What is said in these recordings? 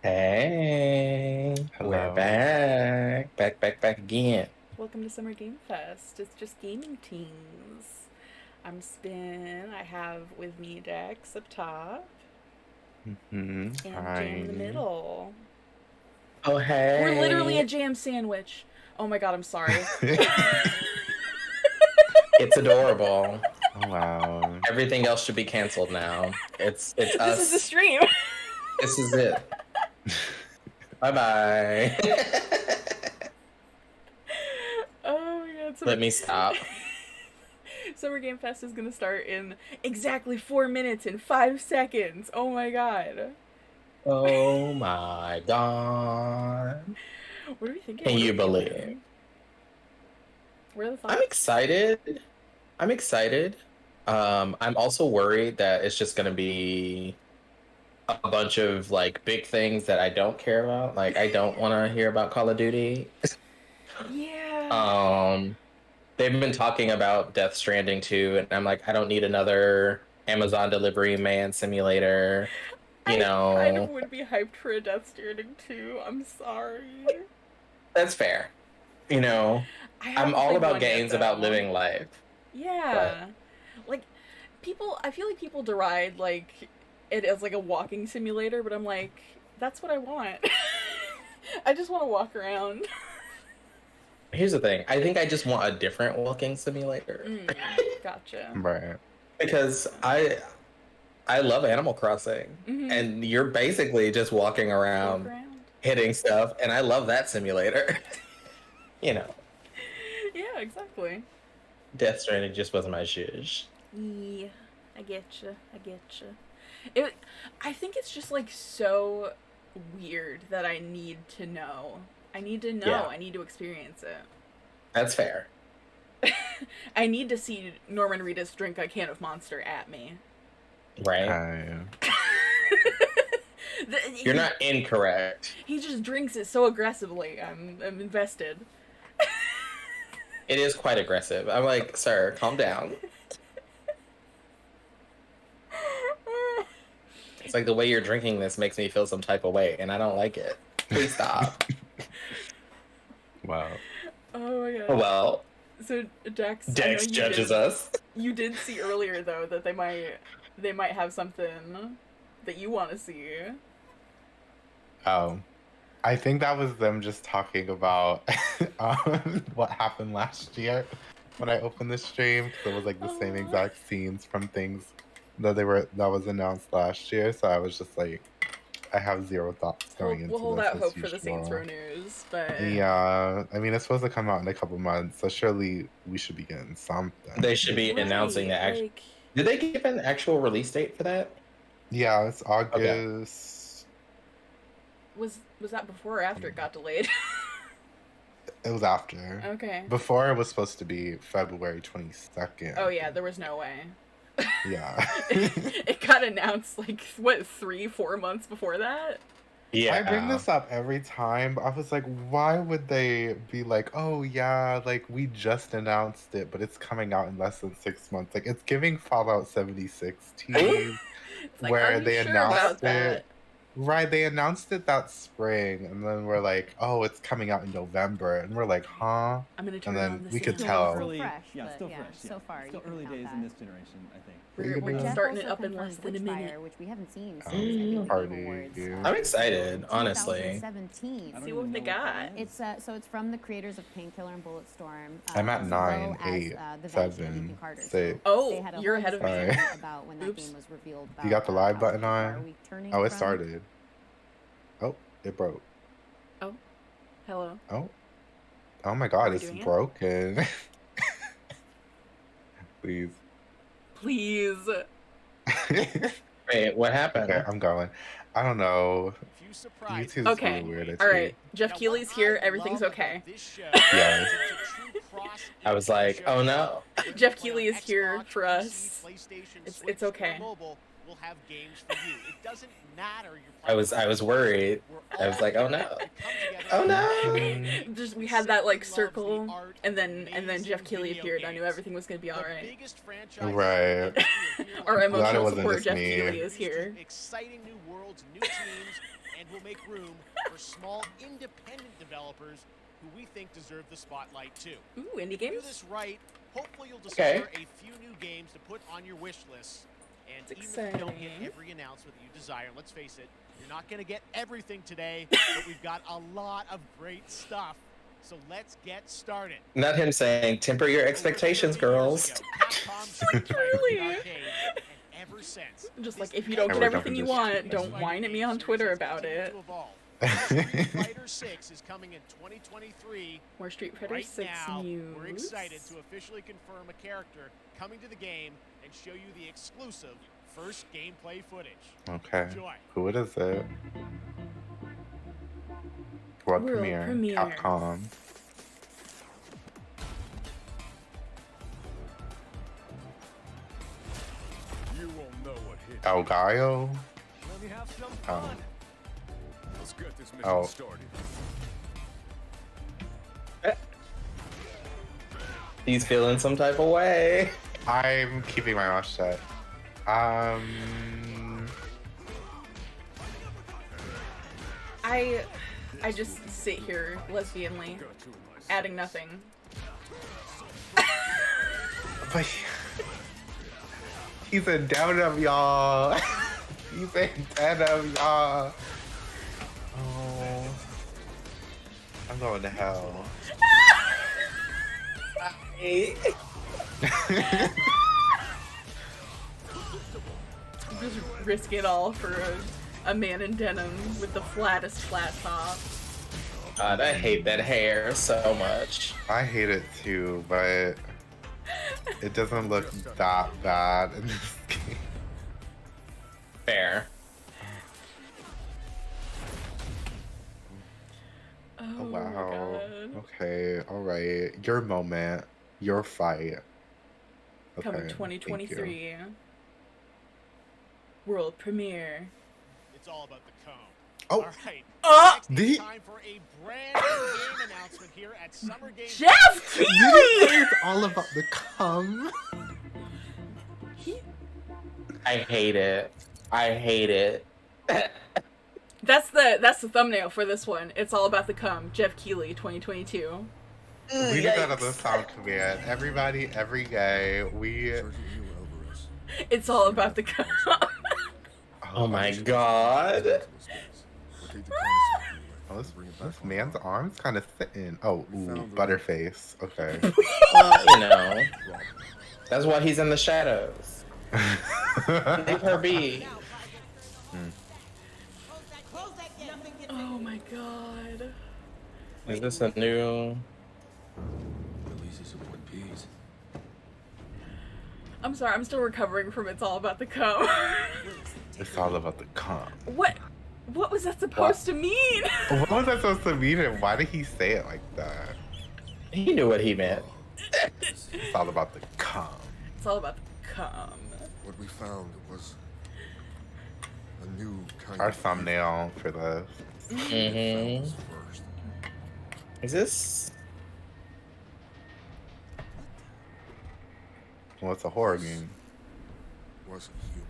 Hey, we're Hello. back again. Welcome to Summer Game Fest. It's just gaming teams. I'm Spin. I have with me Dex up top and Jam in the Hi. middle. Oh, We're literally hey, a jam sandwich. Oh my god, I'm sorry. it's adorable. Oh wow. Everything else should be canceled now. It's This is the us. stream. This is it. Bye bye. Oh my god, Let me stop. Summer Game Fest is gonna start in exactly 4 minutes and 5 seconds. Oh my god. Oh my God. What are we thinking? Can What are you we believe? doing? What are the I'm thoughts? excited. I'm excited. I'm also worried that it's just gonna be a bunch of like big things that I don't care about. Like I don't want to hear about Call of Duty. Yeah. Um, they've been talking about Death Stranding too, and I'm like, I don't need another Amazon delivery man simulator. You I kind of know, would be hyped for a Death Stranding too. I'm sorry. that's fair. You know, I I'm haven't all played about one yet games about though. living life, but Yeah. Like people I feel like people deride like it as like a walking simulator, but I'm like that's what I want. I just want to walk around. here's the thing. I think I just want a different walking simulator Gotcha. Right. because Gotcha. I love Animal Crossing, Mhm. and you're basically just walking Walk around around. hitting stuff, and I love that simulator. You know, Yeah, exactly. Death Stranding just wasn't my shish. Yeah, I get you. I get you. It. I think it's just like so weird that I need to know. I need to know. Yeah, I need to experience it. that's fair. I need to see Norman Reedus drink a can of Monster at me. Right? Hi. The, You're he not incorrect. he just drinks it so aggressively. I'm invested. It is quite aggressive. I'm like, sir, calm down. It's like the way you're drinking this makes me feel some type of way, and I don't like it. Please stop. Wow. Oh my Oh, god. well, So Dex, I know Dex judges us. you did see earlier though that they might have something that you want to see. Um, I think that was them just talking about what happened last year when I opened the stream because it was like the same Oh. exact scenes from things that was announced last year. So I was just like, I have zero thoughts going We'll into hold this out as hope for the Saints Row usual. news, but Yeah, I mean, it's supposed to come out in a couple months, so surely we should be getting They something. should be announcing the right, act. like Did they give an actual release date for that? Yeah, it's Okay. August. was that before or after it got delayed? It was after. Okay. Before it was supposed to be February 22nd, Oh I yeah, think. there was no way. Yeah. It got announced like what 3-4 months before that. I bring Yeah. this up every time, but I was like, why would they be like, oh yeah, like we just announced it, but it's coming out in less than 6 months? Like it's giving Fallout 76 tease It's like, are where you they sure announced about it. that? Right, they announced it that spring, and then we're like, "Oh, it's coming out in November," and we're like, "Huh?" I'm gonna And turn on then the we could sound. Still tell. early, fresh, yeah, but still yeah, fresh. so far Still you can early count days that. in this generation, I think. We're, We're we're gonna just Jeff starting it also up in less confirmed than a minute. Witchfire, which we haven't seen since I Oh, think the Game party. Awards. I'm It was excited, in honestly. 2017. I don't See even what they know what that got. is. It's from the creators of Painkiller and Bulletstorm, I'm at as 9, well as 8, The Vanished and Ethan 7, Carter. 6. So they Oh, had a you're whole ahead of me. Sorry. discussion about when that game Oops. was revealed You about got the live how button far on? we turning Oh, it from. started. Oh, it broke. Oh, hello. Oh, oh my Are God, we it's doing it? broken. Please. Please. Wait, what Okay, happened? I'm going. I don't know. Few surprises YouTube's really Okay. weird, I All think. right. Jeff Now, what Keighley's I here. Everything's love okay. about this show Yes. is it's a true cross I was like, show. oh no. Whether Jeff you play Keighley on is here Xbox, for PC, us. PlayStation, It's Switch, okay. or mobile, we'll have games for you. It doesn't matter your I was platform. worried. We're I was all like, oh here no. to come together Oh and no. enjoy Just we and had that like simply love the circle, art and of then Jeff amazing Keighley video appeared. I knew games. everything was gonna be all The right. biggest franchises in Right. the history are here Our on Glad it emotional wasn't support just Jeff me. Keighley is here. Exciting new worlds, new teams, and will make room for small independent developers who we think deserve the spotlight too. Ooh, indie If you do games? this right, hopefully you'll discover Okay. a few new games to put on your wish list. And It's even if you don't get exciting. every announcement that you desire, let's face it, you're not going to get everything today, but we've got a lot of great stuff. So let's get started. Not him saying, temper your expectations, Over 30 years girls. ago, Capcom Street Fighter Truly. in the arcade, and ever since, Just this like, if you don't And get we're everything you jumping want, to don't whine at me on Twitter about it. Street Fighter 6 is coming in 2023. More Street Fighter Right 6 now, news. we're excited to officially confirm a character coming to the game and show you the exclusive first gameplay footage. Okay. Enjoy. Who is it? World World premiere. premiere. Capcom. You won't know what hit. Elgaio? Let me have some Oh. fun. Let's get this mission Oh. started. He's feeling some type of way. I'm keeping my mouth shut. I just sit here lesbianly, Got two in my adding nothing. But he's a down of y'all. He's a down of y'all. Oh, I'm going to hell. Just risk it all for a man in denim with the flattest flat top. God, I hate that hair so much. I hate it too, but it doesn't look that bad in this game. Fair. Oh, Oh, my wow. god. Okay, alright. Your moment. Your fight. Okay, Coming thank you. 2023. World premiere. It's all about the comb. Oh. All right. Oh! Next, it's The- time for a brand new game announcement here at Summer Games. Jeff Did you Keighley! say it's all about the cum? He, I hate it. I hate it. that's the thumbnail for this one. It's all about the cum. Jeff Keighley, 2022. We did that on the sound command. Everybody, every day, we. Sergeant Hugh Alvarez. It's all about the cum. Oh my god. We'll take the concept Oh, anyway. this, Bring it back this on. man's arm's kind of thin. Oh, ooh, Found the- Butterface. Okay. Well, you know, that's why he's in the shadows. Leave her be. Oh my god. Is this a new? Releases of One Piece. I'm sorry, I'm still recovering from It's All About the Cum. It's all about the cum. What was that supposed to mean? What was I supposed to mean and why did he say it like that? He knew what he meant. It's all about the cum. It's all about the cum. What we found was a new kind Our of thumbnail for this. Mm-hmm. first. Is this? Well, it's a horror game. Wasn't human.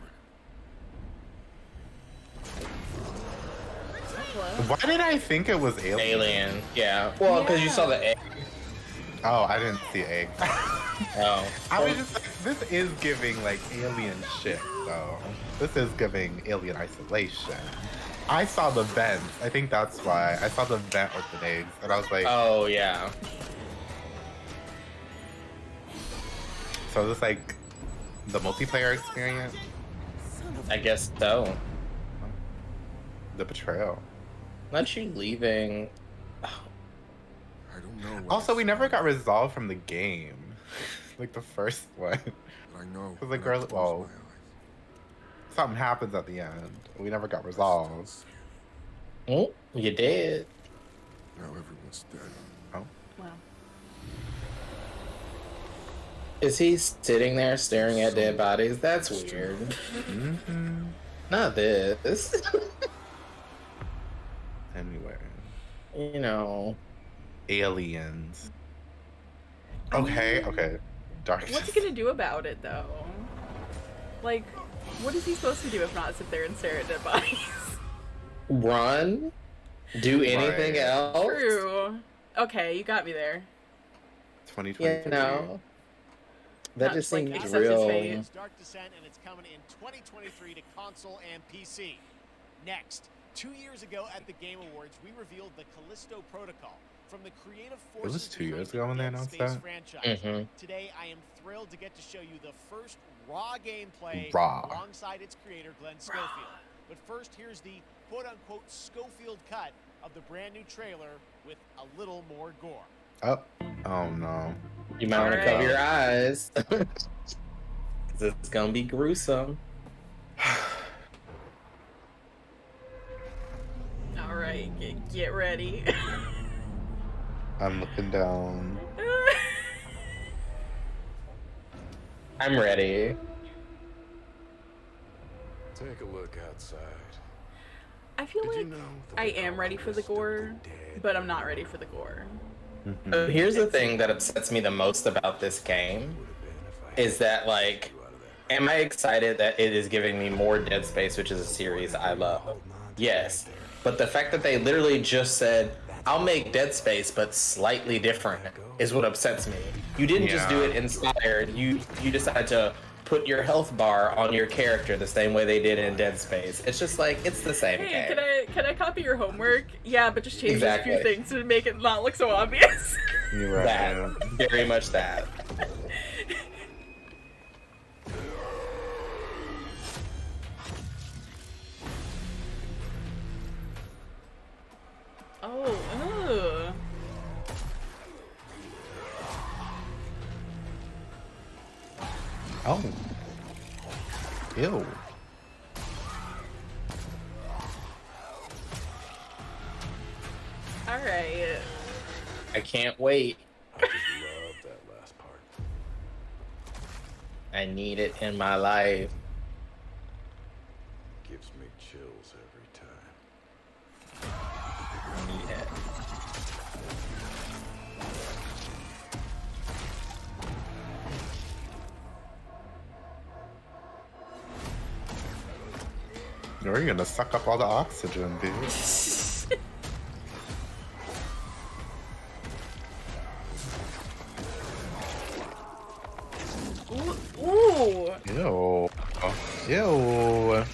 Hello? Why did I think it was alien? Alien. Yeah. Well, because you saw the egg. Oh, I didn't see egg. Oh. I was just like, this is giving like alien shit though. This is giving alien isolation. I saw the vents. I think that's why. I saw the vent with the eggs and I was like, Oh yeah. so this like the multiplayer experience? I guess so. The betrayal. Not you leaving. I don't know. What Also, I we never saw, got resolved from the game. Like the first one. but I know. 'Cause the when I girl- close well, my eyes. Something happens at the end. We never got resolved. Oh, you did. Now everyone's dead. Wow. Is he sitting there staring at dead bodies? That's weird. Mm-hmm. Not this. Anyway. You know. Aliens. Okay, okay. Darkness. What's he gonna do about it, though? Like, what is he supposed to do if not sit there and stare at dead bodies? Run? Do anything Right. else? True. Okay, you got me there. 2023. You know, that Not just like seems accept his real. fate. It's Dark Descent, and it's coming in 2023 to console and PC. Next, 2 years ago at the Game Awards, we revealed the Callisto Protocol from the creative forces was 2 years behind the ago when they Dead announced Space that? franchise. Mhm. Today, I am thrilled to get to show you the first raw gameplay Raw. alongside its creator, Glenn Schofield. But first, here's the quote-unquote Schofield cut of the brand new trailer with a little more gore. Oh no. You might want to Alright. cover your eyes. 'Cause it's gonna be gruesome. All right, get ready. I'm looking down. I'm ready. Take a look outside. I feel Did you like know that I they am call ready for the Callisto gore, dead? but I'm not ready for the gore. So here's the thing that upsets me the most about this game is that, like, am I excited that it is giving me more Dead Space, which is a series I love? Yes. But the fact that they literally just said, I'll make Dead Space, but slightly different, is what upsets me. You didn't just do it inspired. You decided to put your health bar on your character the same way they did in Dead Space. It's just like, it's the same Hey, game. can I copy your homework? Yeah, but just change a few Exactly. things to make it not look so obvious. You're right. That. Very much that. Oh, ugh. Oh. Ew. All right. I can't wait. I just love that last part. I need it in my life. Gives me chills every time. I need it. You're gonna suck up all the oxygen, bitch. Ooh. Ew. Ew.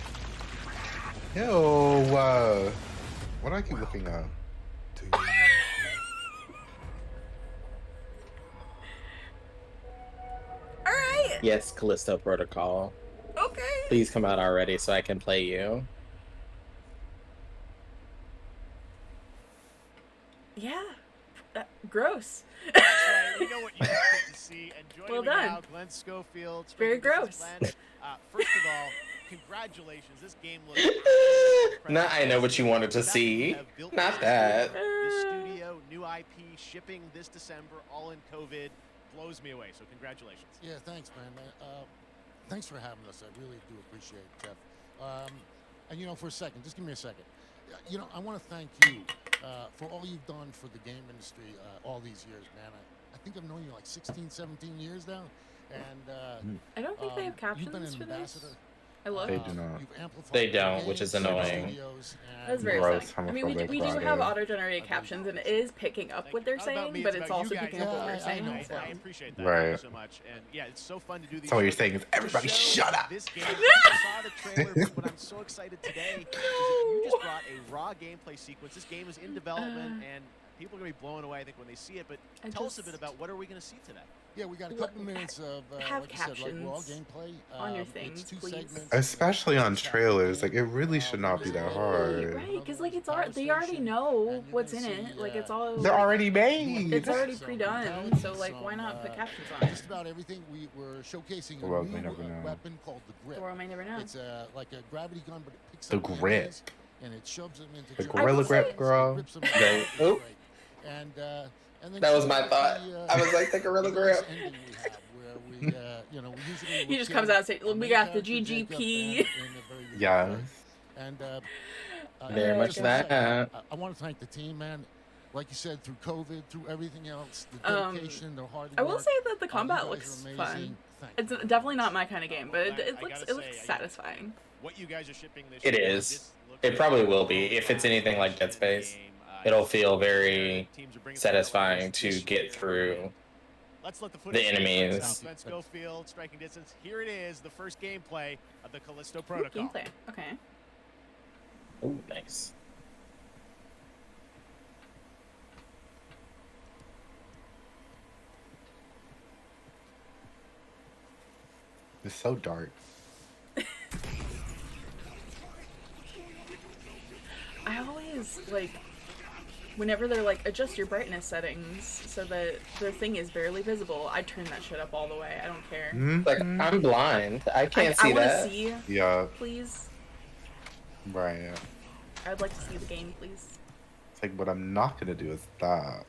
Ew. What do I keep looking at? Do you All right. Yes, Callisto Protocol. Okay. Please come out already so I can play you. Yeah. Gross. That's right, we know what you expect to see. And joining Well me done. now, Glenn Schofield. Very Speaking business, gross. Glenn. First of all, congratulations. This game looks Not I know what you wanted to The fact that you see. have built Not this that. This studio, new IP, shipping this December, all in COVID, blows me away. So congratulations. Yeah, thanks, man. Thanks for having us. I really do appreciate it, Jeff. And, you know, for a second, just give me a second. You know, I want to thank you for all you've done for the game industry all these years, man. I think I've known you like 16, 17 years now. And I don't think they have you've been captions an for this. ambassador. I look. They do not. You've amplified They the don't, game, which is several annoying. studios, and That's very Gross, upsetting. I mean, we homophobic do have Friday. auto-generated captions, and it is picking up what they're It's not about saying, me, but it's it's about also you guys. picking up what Yeah, we're I saying. know. I So. appreciate that. Right. Thank you so much. And yeah, it's so fun to do these So what you're shows. saying is, everybody To show shut up. This game, I saw the trailer, but what I'm so excited today is that you just brought a raw gameplay sequence. This game is in development, and people are going to be blown away, I think, when they see it. But I tell us a just- bit about what are we going to see today? Yeah, we got a couple minutes of have like you said, like raw captions gameplay on your It's things, two please. segments. Especially on It's half trailers, the like, it really should not be that Right, hard. right, because like it's Power already they already station, know and you're what's gonna in see, it. Like it's all They're like, already made. it's already some pre-done. brutality, So like, why some, not put captions on Just it? about everything. We were showcasing Well, a we new never know. weapon called the grip. The world may never know. It's like a gravity gun, but it picks The up grip. enemies and it shoves them into The giant gorilla holes. grip, It girl. grips them Right. it's Oop. great. And then That was check my out thought. the, I was like, the gorilla the grip. nice ending we have where we, you know, we usually He just comes out and says, our "We main got the character, Jacob, GGP." in a very unique Yes. way. And Very Oh, much God. that. I want to thank the team, man. Like you said, through COVID, through everything else, the dedication, the hard work. I will say that the you combat guys looks are amazing. fun. Thank It's you. definitely not my kind of game, but Well, I it gotta looks say, satisfying. What you guys are shipping this It year, is. this looks It probably will be. If it's anything like Dead Space, it'll feel very satisfying to get through Let's let the the enemies. South Schofield, striking distance. Here it is, the first gameplay of the Callisto Ooh, Protocol. gameplay. Okay. Oh, nice. It's so dark. I always like whenever they're like adjust your brightness settings so that the thing is barely visible. I turn that shit up all the way. I don't care. Like, I'm blind. I can't see I want to that. see, Yeah, please. right. I'd like to see the game, please. It's like what I'm not gonna do is that.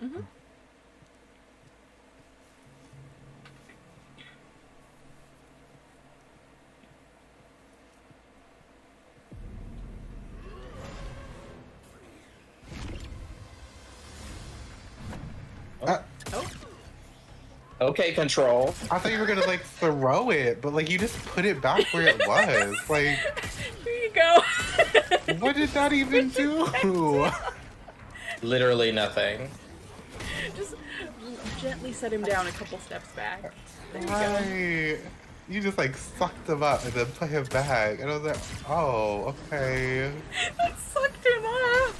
Oh, Okay, Control. I thought you were gonna like throw it, but like you just put it back where it was. Like, here you go. what did that even do? Literally nothing. Just gently set him down a couple steps back. There you go. Right. You just like sucked him up and then put him back. And I was like, oh, okay. That sucked him up.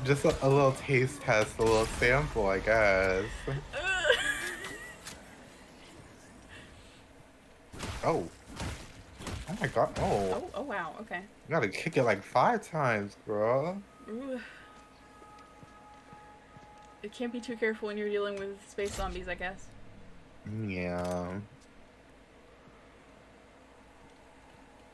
Just a little taste test, a little sample, I guess. Oh. Oh my god. Oh. Oh wow, okay. You gotta kick it like 5 times, girl. Ooh. It can't be too careful when you're dealing with space zombies, I guess. Yeah.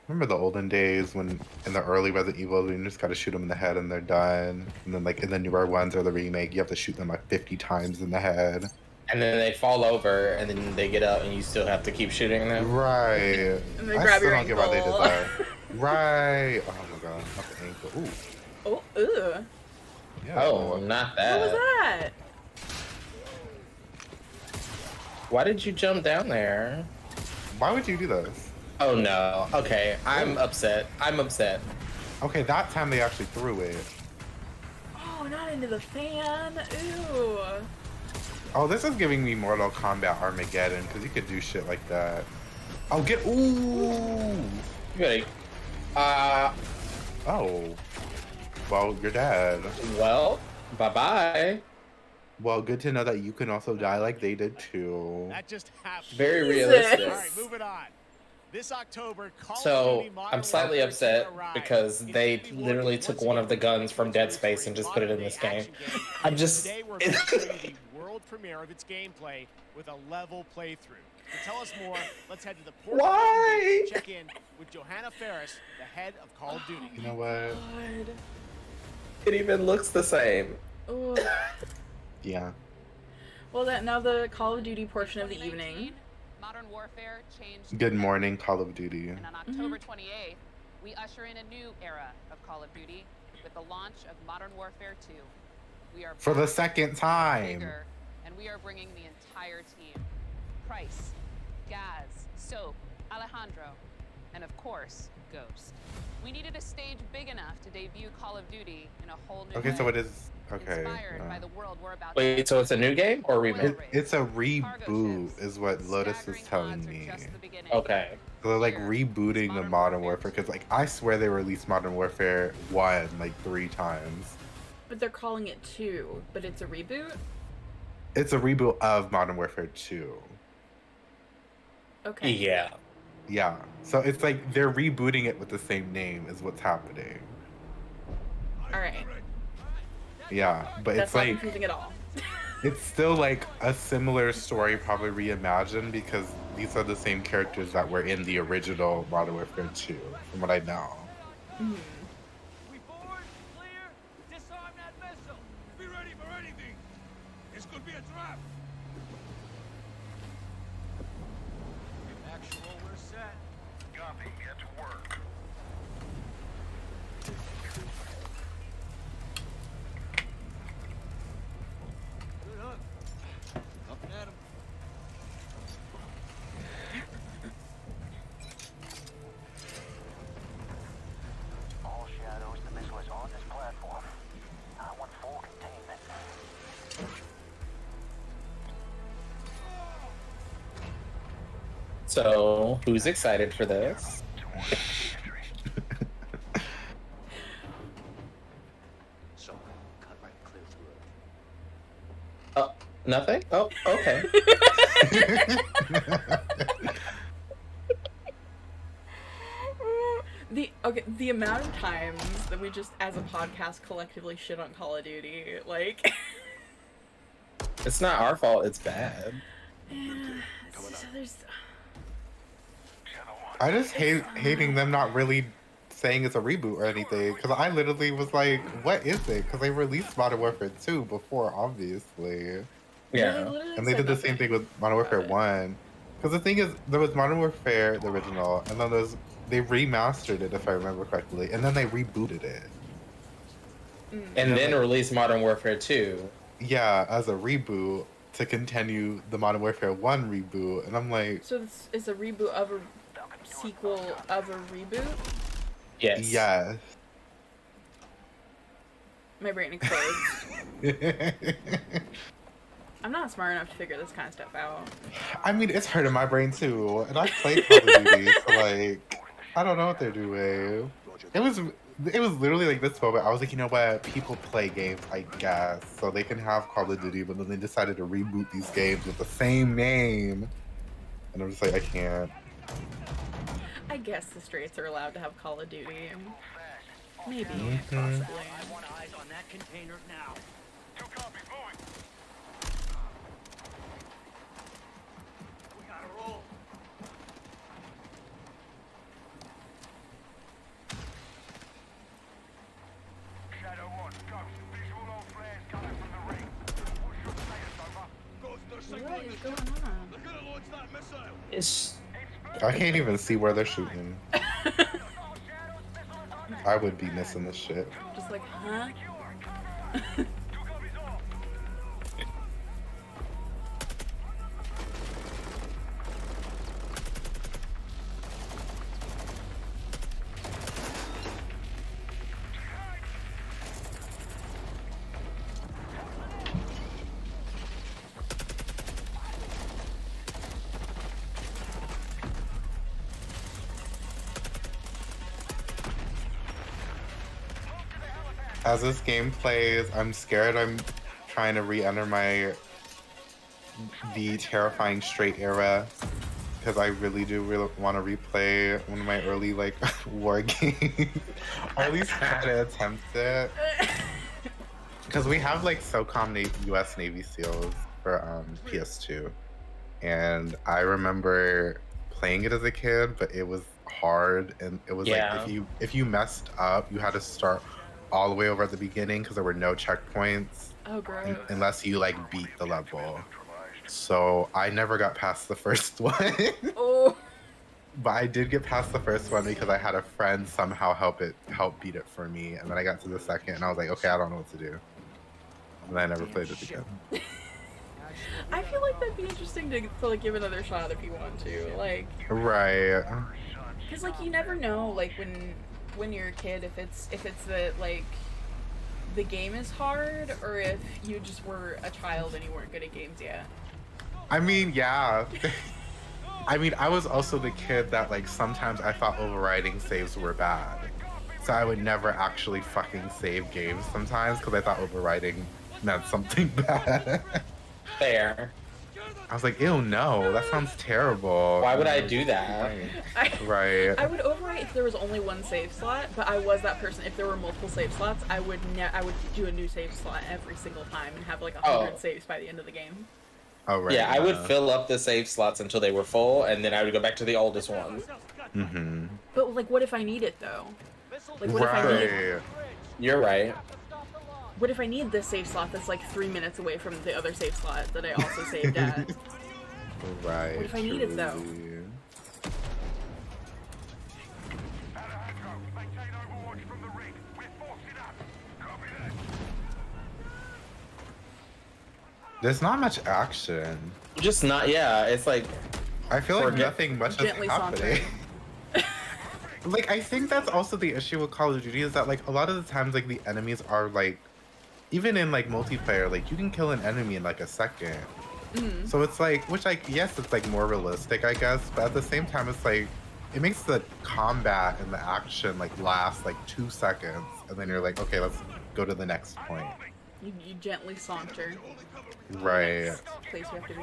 Remember the olden days when in the early Resident Evil you just gotta shoot them in the head and they're done. And then like in the newer ones or the remake, you have to shoot them like 50 times in the head. And then they fall over, and then they get up, and you still have to keep shooting them. Right. And they I grab still your don't get why they did ankle. that. Right. Oh my god. Not the ankle. Ooh. Oh, ew. Yeah. Oh, not What was that. that? Why did you jump down there? Why would you do this? Oh no. Okay, I'm upset. I'm upset. Okay, that time they actually threw it. Oh, not into the fan. Ooh. Oh, this is giving me Mortal Kombat Armageddon because you could do shit like that. Oh, get ooh. You ready? Oh. Well, you're dead. Well, bye-bye. Well, good to know that you can also die like they did too. That just happened. Very Jesus. realistic. All right, moving on. This October, Call of So, Duty Modern I'm slightly Warfare upset 2 arrives. because It's they gonna be literally working took once one of again the guns for from Dead history Space and just put it in modern-day this game. action game. I'm just... Today we're featuring the world premiere of its gameplay with a level playthrough. To tell us more, let's head to the port Why? to check in with Johanna Ferris, the head of Call of Duty. You know what? God. It even looks the same. Ooh. Yeah. Well, now the Call of Duty portion of the evening. Modern Warfare changed. Good morning, Call of Duty. And on October 28th, we usher in a new era of Call of Duty with the launch of Modern Warfare 2. We are For the back, second time. bigger, and we are bringing the entire team. Price, Gaz, Soap, Alejandro, and of course, Ghost. We needed a stage big enough to debut Call of Duty in a whole new Okay, way. so it is. Okay. Inspired by yeah. the world we're about Wait, to so it's a new game or remake? It's a reboot, is what Lotus was telling me. Okay. So they're like rebooting the Modern Warfare because, like, I swear they released Modern Warfare 1 like 3 times. But they're calling it 2, but it's a reboot? It's a reboot of Modern Warfare 2. Okay. Yeah. Yeah. So it's like they're rebooting it with the same name is what's happening. Alright. Yeah, but That's it's not like confusing at all. it's still like a similar story, probably reimagined because these are the same characters that were in the original Modern Warfare 2, from what I know. Mhm. We forward, clear, disarm that missile. Be ready for anything. This could be a trap. Actual, we're set. Copy, get to work. Good hook. Up and at him. So, who's excited for this? So, cut right clear through it. Oh, nothing? Oh, okay. The amount of times that we just as a podcast collectively shit on Call of Duty, like It's not our fault, it's bad. so there's I just hate hating them not really saying it's a reboot or anything. Because I literally was like, what is it? Because they released Modern Warfare 2 before, obviously. Yeah. And they did the same thing with Modern Warfare 1. Because the thing is, there was Modern Warfare, the original, and then they remastered it, if I remember correctly, and then they rebooted it. And then released Modern Warfare 2. Yeah, as a reboot to continue the Modern Warfare 1 reboot. And I'm like... So it's a reboot of a sequel of a reboot? Yes. Yes. My brain explodes. I'm not smart enough to figure this kind of stuff out. I mean, it's hurting my brain too. And I played Call of Duty, so like, I don't know what they're doing. It was literally like this moment. I was like, you know what? People play games, I guess, so they can have Call of Duty, but then they decided to reboot these games with the same name. And I'm just like, I can't. I guess the straights are allowed to have Call of Duty. Maybe, Mhm. possibly. I want eyes on that container now. We gotta roll. Shadow 1, Ghost. Visual on flares coming from the ring. What's your status, over? Ghost, they're What signaling is the going on? They're gonna launch that missile. It's I can't even see where they're shooting. I would be missing this shit. Just like, huh? As this game plays, I'm scared I'm trying to re-enter the terrifying straight era, because I really do want to replay one of my early like war games, or at least try to attempt it. Because we have like SOCOM U.S. Navy SEALs for PS2, and I remember playing it as a kid, but it was hard, and it was Yeah. like if you messed up, you had to start all the way over at the beginning because there were no checkpoints Oh, gross. unless you like beat the level. So I never got past the first one. Oh. But I did get past the first one because I had a friend somehow help beat it for me, and then I got to the second and I was like, okay, I don't know what to do. And then I never played it again. I feel like that'd be interesting to like give another shot if you want to, like, Right. because like you never know, like when you're a kid, if it's that like the game is hard, or if you just were a child and you weren't good at games yet. I mean, yeah. I mean, I was also the kid that like sometimes I thought overriding saves were bad. So I would never actually fucking save games sometimes because I thought overriding meant something bad. fair. I was like, ew, no, that sounds terrible. Why would I do that? Right. I would overwrite if there was only one save slot, but I was that person. If there were multiple save slots, I would do a new save slot every single time and have like 100 saves by the end of the game. Oh, right. Yeah, I would fill up the save slots until they were full, and then I would go back to the oldest one. Mm-hmm. But like, what if I need it though? Like, what if I need? Right. You're right. What if I need this save slot that's like 3 minutes away from the other save slot that I also saved at? Right. What if I need it, though? truly. There's not much action. Just not, yeah, it's like, I feel like Forget- nothing much is Gently happening. Like, I think that's also the issue with Call of Duty is that, like, a lot of the times, like, the enemies are, like, even in, like, multiplayer, like, you can kill an enemy in, like, a second. So it's like, which like, yes, it's like more realistic, I guess, but at the same time, it's like, it makes the combat and the action like last like 2 seconds, and then you're like, okay, let's go to the next point. You gently saunter. Right. Next place you have to be.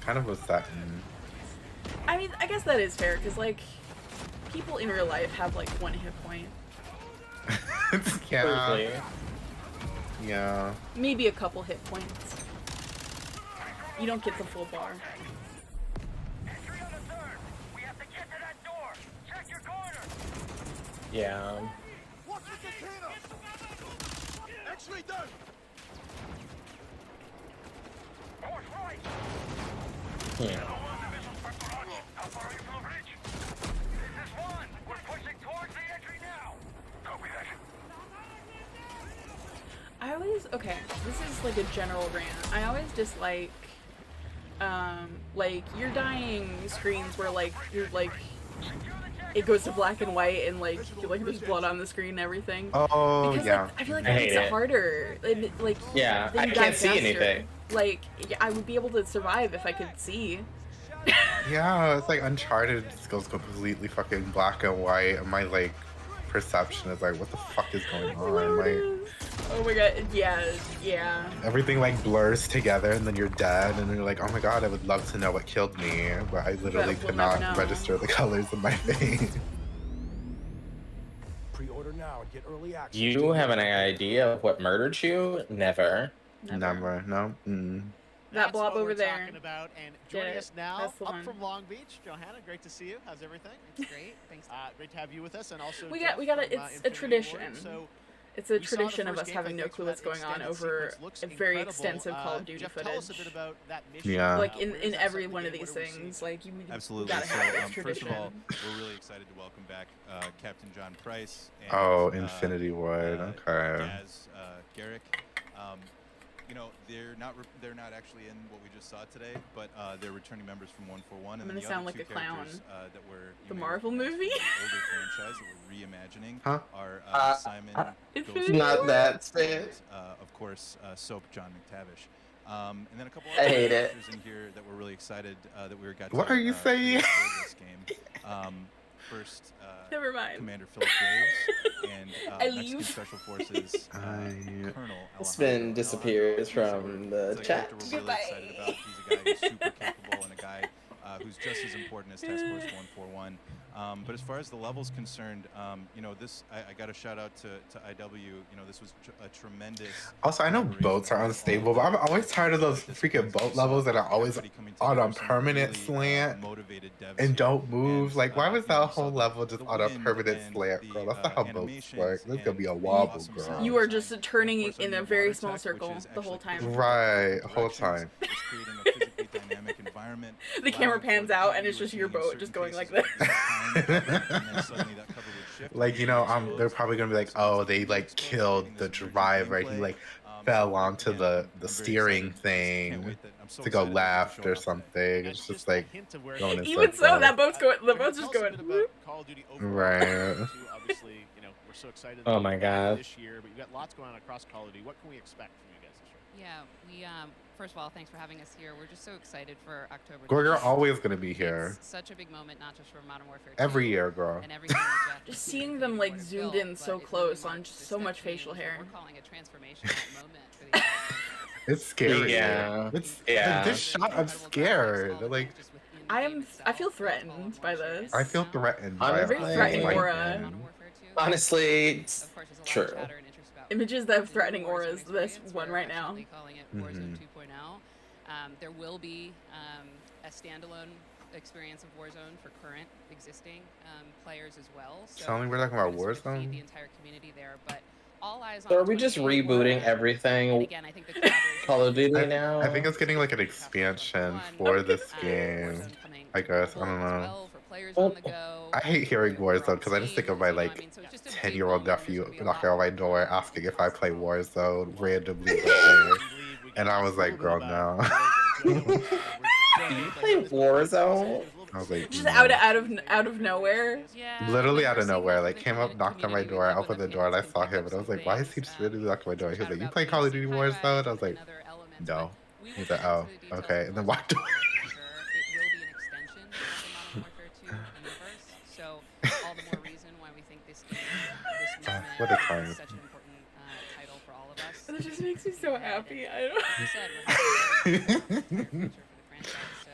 Kind of was that. I mean, I guess that is fair because like people in real life have like 1 hit point, Yeah. Briefly. Yeah. maybe a couple hit points. You don't get the full bar. Entry on the 3rd. We have to get to that door. Check your corner. Yeah. Watch the container. X-ray done. Course right. Yeah. How far are you from the bridge? This is 1. We're pushing towards the entry now. Copy that. I always, okay, this is like a general rant. I always dislike, like, you're dying screens where, like, you're, like, it goes to black and white and, like, there's blood on the screen and everything. Oh, Because, yeah. like, I feel like I that hate makes it it. harder. Like, Yeah, then I you die can't see faster. anything. Like, I would be able to survive if I could see. Yeah, it's like Uncharted just goes completely fucking black and white, and my like perception is like, what the fuck is going on? Like Oh my god, yeah, yeah. everything like blurs together, and then you're dead, and you're like, oh my god, I would love to know what killed me, but I literally we'll could never not know. register the colors in my face. Pre-order now and get early access. You have an idea of what murdered you? Never. Never, no. That That's blob what over we're there. talking about. And Get joining it. us now, That's the up one. from Long Beach, Johanna. Great to see you. How's everything? It's great. Thanks. Great to have you with us, and also We Jeff got from, it's a Infinity tradition. Ward. So It's a we saw the tradition of first us gameplay. having no Thanks clue for what's that going on extended over sequence. Looks a very incredible. extensive Call of Duty Jeff, footage. tell us a bit about that mission. Yeah. Like Where in is that every set one to of be? these What are we seeing? things, like you Absolutely. gotta have this First tradition. of all, we're really excited to welcome back Captain John Price. And, Oh, Infinity Ward. Okay. Gaz Garrick. You know, they're not actually in what we just saw today, but they're returning members from 141. I'm And gonna the sound other like two a clown. characters, that were The Marvel movie? older franchise that we're reimagining Huh? are Simon, Infinity Ghost Not War? that and, shit. of course, Soap John McTavish. And then a couple I other hate it. characters in here that we're really excited that we got What to are you saying? create for this game. First, Never mind. Commander Philip Graves and I Mexican leave. Special Forces Colonel Spin Alejandro. disappears Alejandro from is the a chat. character we're really excited about. He's a guy who's super capable and a guy who's just as important as Task Force 141. But as far as the level's concerned, you know, this I got a shout out to IW. You know, this was a tremendous. Also, I know collaboration boats are with all unstable, but I'm always tired of those freaking boat levels that are always everybody coming on together, a some permanent really, slant motivated devs and here. don't move. And, Like, why was you that know, whole so level just the on a wind permanent and slant, the, girl? That's not how boats animations work. There's gonna be a and the wobble, awesome girl. sound You are design. just And of turning course, in our a new very water small tech, which circle is the whole actually time. going Right, in whole directions. time. It's creating a physically dynamic environment. The camera allowing for pans out and continuity it's just your in boat certain just going like cases this. of time cover, and then suddenly that cover would shift Like, you know, and be they're exposed. probably gonna be like, So oh, it's they really like exposed, killed creating the this emergent driver. He gameplay. like So fell onto again, the I'm very steering excited. Just can't thing wait that I'm so to go excited that this is left showing or off today. something. That's It's just like a hint of where going in Even so, circles. that boat's going. The Johanna, boat's tell just us a going. bit about Call of Duty overall. Right. Too. Obviously, you know, we're so excited. Oh that my we're back God. This year, but you got lots going on across Call of Duty. What can we expect from you guys this year? Yeah, we first of all, thanks for having us here. We're just so excited for October. Girl, you're 20th. always gonna be here. It's such a big moment, not just for Modern Warfare 2, Every year, girl. and everything that Jeff Just and seeing Infinity them, like, Ward have zoomed built, in but so it really close on marks just this so much step facial change, hair. and we're calling a transformational moment for the It's scary. Yeah. It's Yeah. like this shot. I'm scared. Like, I feel threatened by this. I feel threatened by I'm very all threatened white aura. men. Honestly, it's true. Images that have threatening auras, this one right now. Calling it Mhm. Warzone 2.0. There will be a standalone experience of Warzone for current existing players as well. So Tell me we're talking about we're gonna sort of feed Warzone? the entire community there, but all eyes on So are we just 28 rebooting and everything again, I think the collaboration Call of Duty I, now? I think it's getting like an expansion for this game. Warzone coming I guess. I mobile don't as know. well for players Well, on the go. I hate hearing for Warzone because I just think of my teams, like so it's just a big 10-year-old moment, and there's nephew gonna be a knocking lot on my more door going on asking if I across play the Warzone randomly one day. We And I was like, girl, no. Do you play Warzone? I was like, Just no. out of nowhere. Yeah, Literally like, out we're of seeing nowhere, lots like of came up, knocked on my community door, I work opened when the door and I fans saw can him pick and I up was some like, why is he things, really knocking on my door? He was chat like, you about play Call of basic Duty high Warzone? I res was like, and other elements, no. but We will He's get like, oh, into the details okay, of and then Modern walked away. Warfare for sure. It will be an extension of the Modern Warfare 2 universe. So all the more reason why we think this game, this movement, What a is time. such an important title for all of us. That just makes me so happy. I don't. Like you said, we're having a future for the franchise, so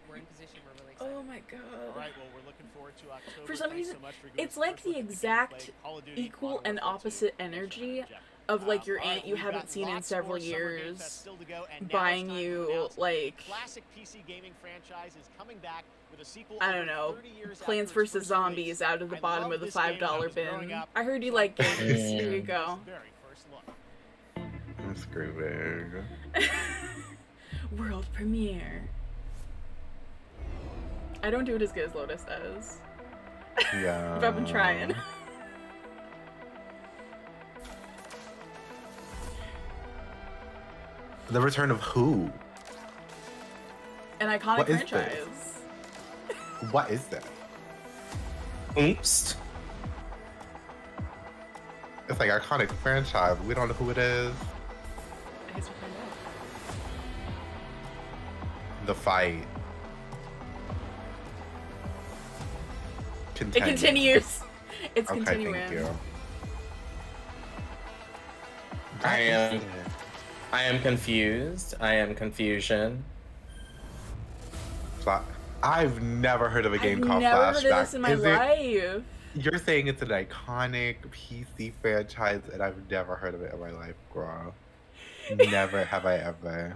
we're in position. We're really excited. Oh my god. All right, well, we're looking forward to October. For some Thanks reason, so much for giving it's us a like first the look at exact gameplay, Call of Duty, equal Modern and Warfare 2. opposite Thanks for that, energy Jeff. of like your All right, aunt you we've haven't got seen in lots several more Summer Game years Fest still to go, and now it's buying time to you announce like classic PC gaming franchise is coming back with a sequel I don't over know 30 years Plants after its vs first Zombies release. out of the I bottom loved of the this game when I $5 was growing bin. up, I heard you so I like wanted to games. see Here you this go. very first look. I'm screaming. World premiere. I don't do it as good as Lotus does. Yeah. But I've been trying. The return of who? An iconic What is franchise. What is that? Oops. It's like iconic franchise. We don't know who it is. I guess we'll find out. The fight. It continues. It's Okay, continuing. thank you. I am confused. I am confusion. I've never heard of a game I've called never Flashback. heard of this in my Is it- life. You're saying it's an iconic PC franchise, and I've never heard of it in my life, girl. Never have I ever.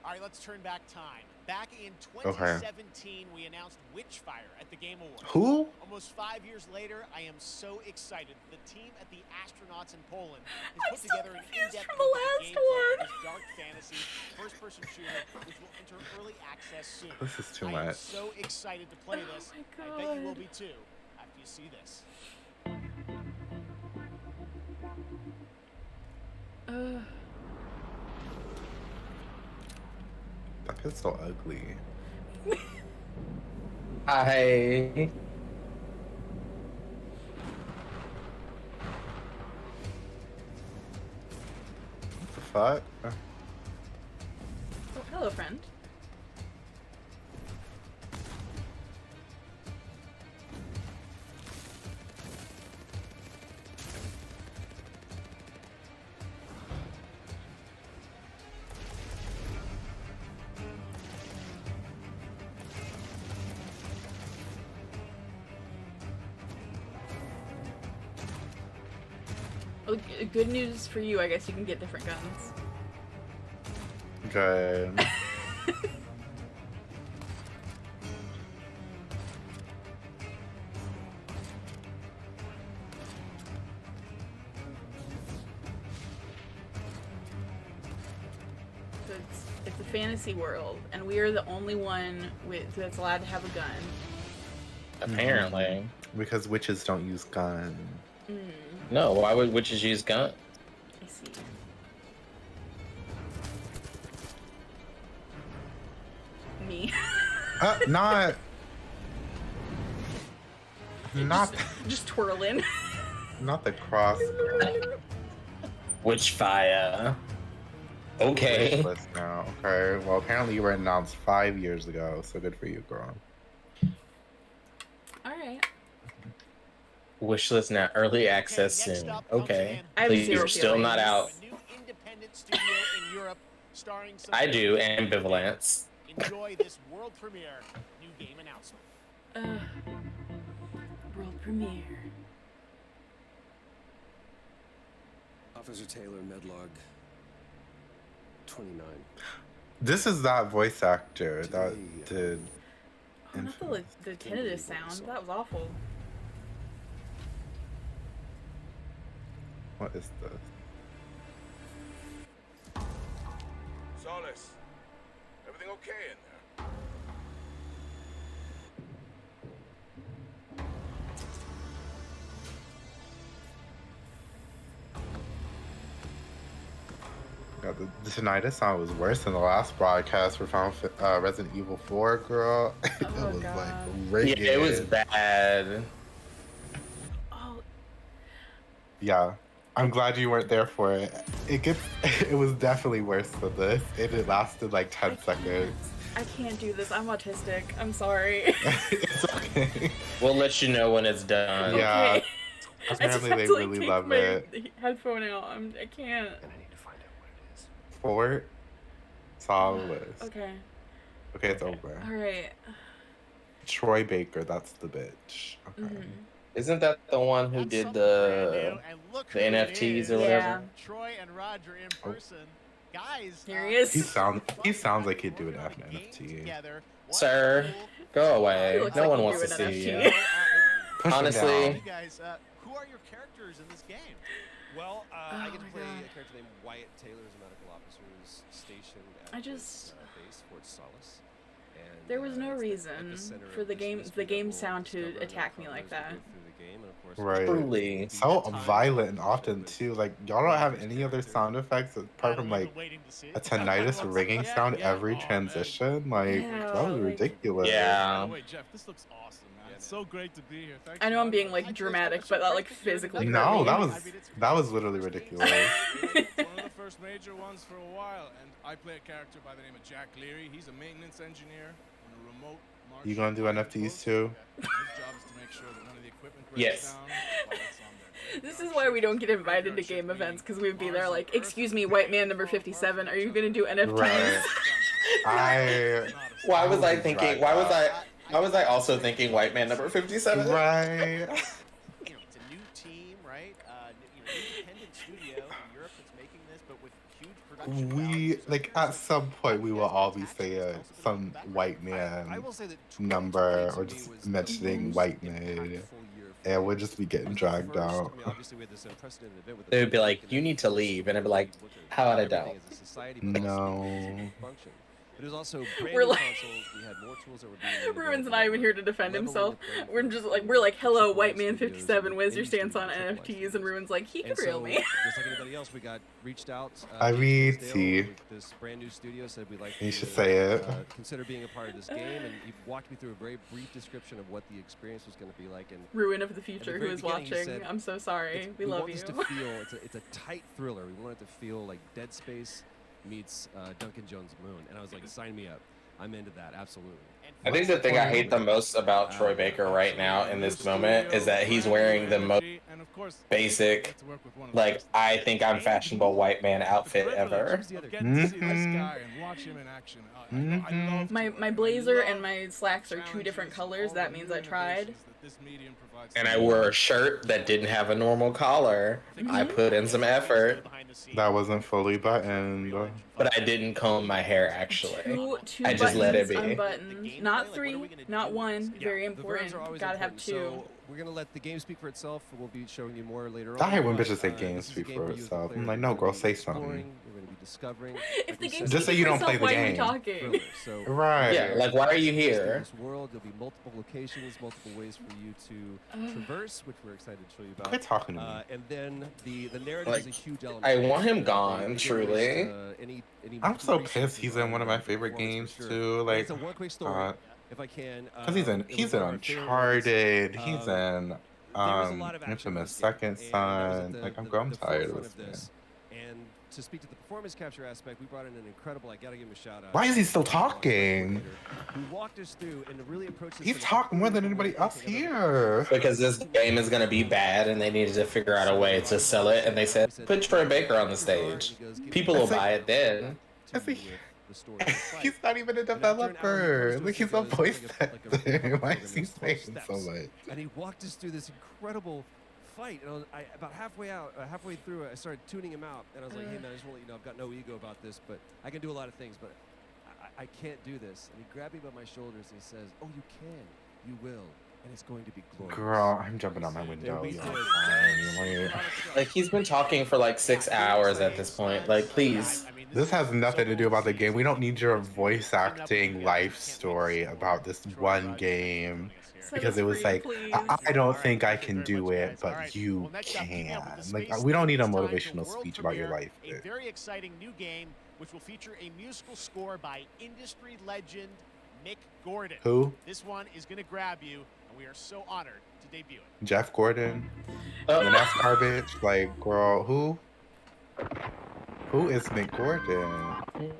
All right, let's turn back time. Back in 2017, we announced Witchfire at the Game Awards. Who? Almost 5 years later, I am so excited. The team at the Astronauts in Poland has I'm put so together an confused in-depth from the look at last gameplay of one. this dark fantasy first-person shooter, which will enter early access soon. This is too I am much. so excited to play this. Oh my I bet you will God. be too after you see this. That is so ugly. I What the fuck? Oh, hello, friend. Well, good news for you, I guess you can get different guns. Good. So it's a fantasy world, and we are the only one that's allowed to have a gun. apparently. Because witches don't use guns. No, why would witches use gun? I see. Me. Not. Just twirling. Not the cross. Witchfire. Okay. Wishlist now. Okay. Well, apparently you were announced 5 years ago, so good for you, girl. Alright. Wishlist now. Early access next soon. up comes Okay. an I have Please, zero you're still not feelings. out. A new independent studio in Europe starring some I do ambivalence. Enjoy this world premiere new game announcement. World premiere. Officer Taylor, Medlog 29. This is that voice actor that did. Oh, not the tinnitus sound. That was awful. What is this? Solace, everything okay in there? Yeah, the tinnitus sound was worse than the last broadcast for Resident Evil 4, girl. It Oh, was like God. rigged. Yeah, it was bad. Oh, Yeah. I'm glad you weren't there for it. It was definitely worse than this. It lasted like 10 seconds. I can't do this. I'm autistic. I'm sorry. It's okay. We'll let you know when it's done. Yeah. Okay. I just Apparently have they to like really take love my it. headphone out. I can't. Fort Solace. Okay. Okay, it's over. All right. Troy Baker, that's the bitch. Okay. Mhm. Isn't that the one who That's did something brand new, the and look the who it NFTs is. or whatever? Troy and Roger in person. Guys, Here he is. He sounds like he'd do an NFT. together. What Sir, cool- go He away. looks No like one he'd wants do to an see NFT. you. Push him Honestly, down. You guys, who are your characters in this game? Well, I get to my play God. a character named Wyatt Taylor, who's a medical officer who's stationed at I this, just- base, Fort Solace. And, There was no it's reason epicenter for of the this game mystery that game we'll sound to discover and attack me uncover like as we that. go through the game. And of course, Right. truly. So violent and often too. Like y'all don't have any other sound effects apart from like a tinnitus ringing sound every transition. Like Yeah, that was like- ridiculous. Yeah. Wait, Jeff, this looks awesome, man. It's so great to be here. Thanks I know for I'm being having like dramatic, but that like physically hurt No, me. that was literally ridiculous. It's one of the first major ones for a while, and I play a character by the name of Jack Leary. He's a maintenance engineer on a remote Martian You gonna do NFTs too? His job is to make sure that none of the equipment breaks Yes. down while it's on there. This is why we don't get invited to game events, because we'd be there like, excuse me, white man number 57, are you gonna do NFTs? Right. Why was I would thinking? drag Why was that. I? Why was I also thinking white man number 57? Right. You know, it's a new team, right? Independent studio in Europe that's making this, but with huge production We values. like at some point we will all be saying some white I man will say that number 2020 or to me just was the mentioning most white man, impactful year for and me. we'll just be getting It was dragged the first- out. I mean, obviously we had this unprecedented event with the They would be pandemic, like, and "You it need to was leave," and I'd be like, looked at "How would I everything don't?" as a society, but also No. strategic function. But it was also brand We're new like- consoles. We had more tools that were being made Ruin's available. not even here to defend Leveling himself. the playing We're field just for like, we're like, hello, AAA white man studios 57, and where's your indie stance on studios and AAA NFTs? And studios. Ruin's like, he And could reel so, me. just like anybody else, we got reached out. I to mean, Hillsdale see. with this brand new studio said we'd like You to, should say it. consider being a part of this game, and he walked me through a very brief description of what the experience was going to be like. And Ruin of the future, very who is beginning, he watching. said, I'm so sorry. We love want you. this to feel it's a tight thriller. We want it to feel like Dead Space meets Duncan Jones' Moon, and I was like, sign me up. I'm into that, absolutely. I think the thing I hate the most about Troy Baker right now in this moment is that he's wearing the most basic, like, I think I'm fashionable white man outfit ever. My blazer and my slacks are two different colors. That means I tried. And I wore a shirt that didn't have a normal collar. I put in some effort, That wasn't fully buttoned. but I didn't comb my hair actually. Two I just let it buttons be. unbuttoned. Not three, not one. Very The verbs important. are always Gotta have important, two. So we're gonna let the game speak for itself. We'll be showing you more later I on. hate when but, bitches say this games is a speak game for where you as the itself. player I'm like, are no, gonna girl, be say exploring, something. You're gonna be discovering. If Like the we game said, Just say speaks you for don't play itself, the why are we game. talking? thriller. So Right. Yeah, like why are you Through here? this world, there'll be multiple locations, multiple ways for you to traverse, which we're excited to show you about. Quit talking to me. And then the narrative Like, is a huge element. I want him They gone, didn't truly. waste, any I'm so resources pissed he's in on one of my favorite performance games for sure. too. And Like, it's a one quick story, if I can. cause he's in It was he's one in of our favorite Uncharted. ones. He's in There was a lot of action in Infamous this game, Second and that was at Son. Like I'm the tired of forefront this man. And to speak to the performance capture aspect, we brought in an incredible. I gotta give him a shout out. Why is he still talking? Who walked us through and really approached this. He's from a talking more than completely anybody different else way. here. Because this game is gonna be bad and they needed to figure out a way to sell it, and they said, put Troy Baker on the stage. People will buy it then. He's not even a developer. Like he's a voice actor. Why is he saying so much? And he walked us through this incredible fight. And about halfway through, I started tuning him out, and I was like, "Hey man, I just want to let you know I've got no ego about this, but I can do a lot of things, but I can't do this." And he grabbed me by my shoulders and he says, "Oh, you can, you will, and it's going to be glorious." Girl, I'm jumping out my window. we Yo, did. fine, Like he's been talking for like 6 hours at this point. Like please. This has nothing to do about the game. We don't need your voice acting life story about this one game. Because it was like, I don't think I can do it, but you can. Like, we don't need a motivational speech about your life. A very exciting new game, which will feature a musical score by industry legend Mick Gordon. Who? This one is going to grab you. and we are so honored to debut it. Jeff Gordon, Oh. the NASCAR bitch. Like, girl, who? Who is Mick Gordon?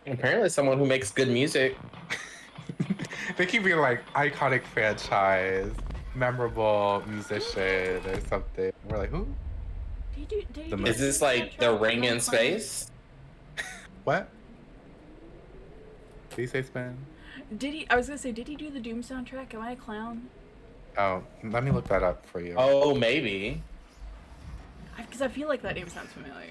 Apparently, someone who makes good music. They keep being like iconic franchise, memorable musician or something. We're like, who? Did he The do most- Is this like the soundtrack ring to in Minecraft? space? What? Did you say spin? Did he? I was gonna say, did he do the Doom soundtrack? Am I a clown? Oh, let me look that up for you. Oh, maybe. Because I feel like that name sounds familiar.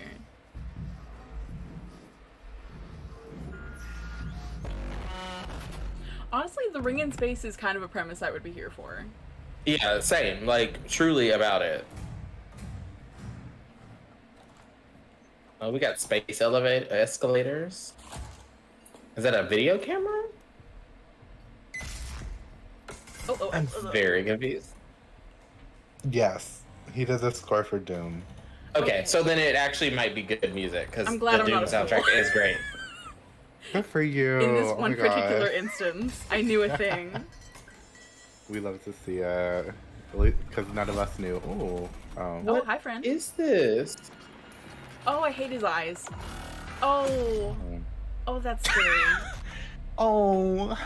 Honestly, the ring in space is kind of a premise I would be here for. Yeah, same. Like, truly about it. Oh, we got space escalators. Is that a video camera? I'm very confused. Yes, he does a score for Doom. Okay, so then it actually might be good music because I'm the glad I'm Doom not a soundtrack fool. is great. Good for you. In this Oh one my God. particular instance, I knew a thing. We love to see it because none of us knew. Ooh. Oh. Oh, hi, friend. Is this? Oh, I hate his eyes. Oh. Oh, that's scary. Oh.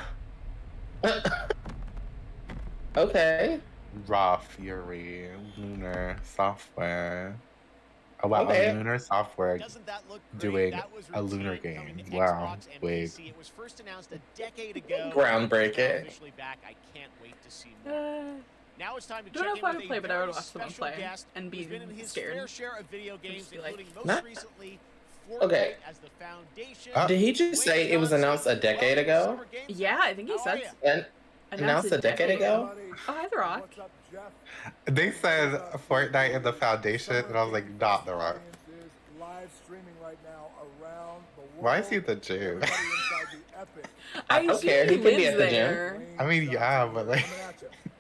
Okay. Raw Fury, Lunar Software. Oh wow, Okay. a Lunar Software Doesn't that look great? doing That was a Lunar routine coming game. to Wow, Xbox and wait. PC. It was first announced a decade ago. Groundbreaking. It's now officially back. I can't wait to see more. Now it's time to Don't check know in if I with would a play, but I would very watch someone special play guest and be who's been in his scared. fair share of video games, just be like, including most Not- recently Fortnite Okay. as the foundation. Did he just say it was announced a decade ago? Yeah, I think he How are said ya? And announced a decade ago? Oh, hi, The Rock. They said Fortnite in the foundation, and I was like, not The Rock. Live streaming right now around the world. Why is he at the gym? Everybody inside the Epic. I don't care. He could be at the gym. I mean, yeah, but like,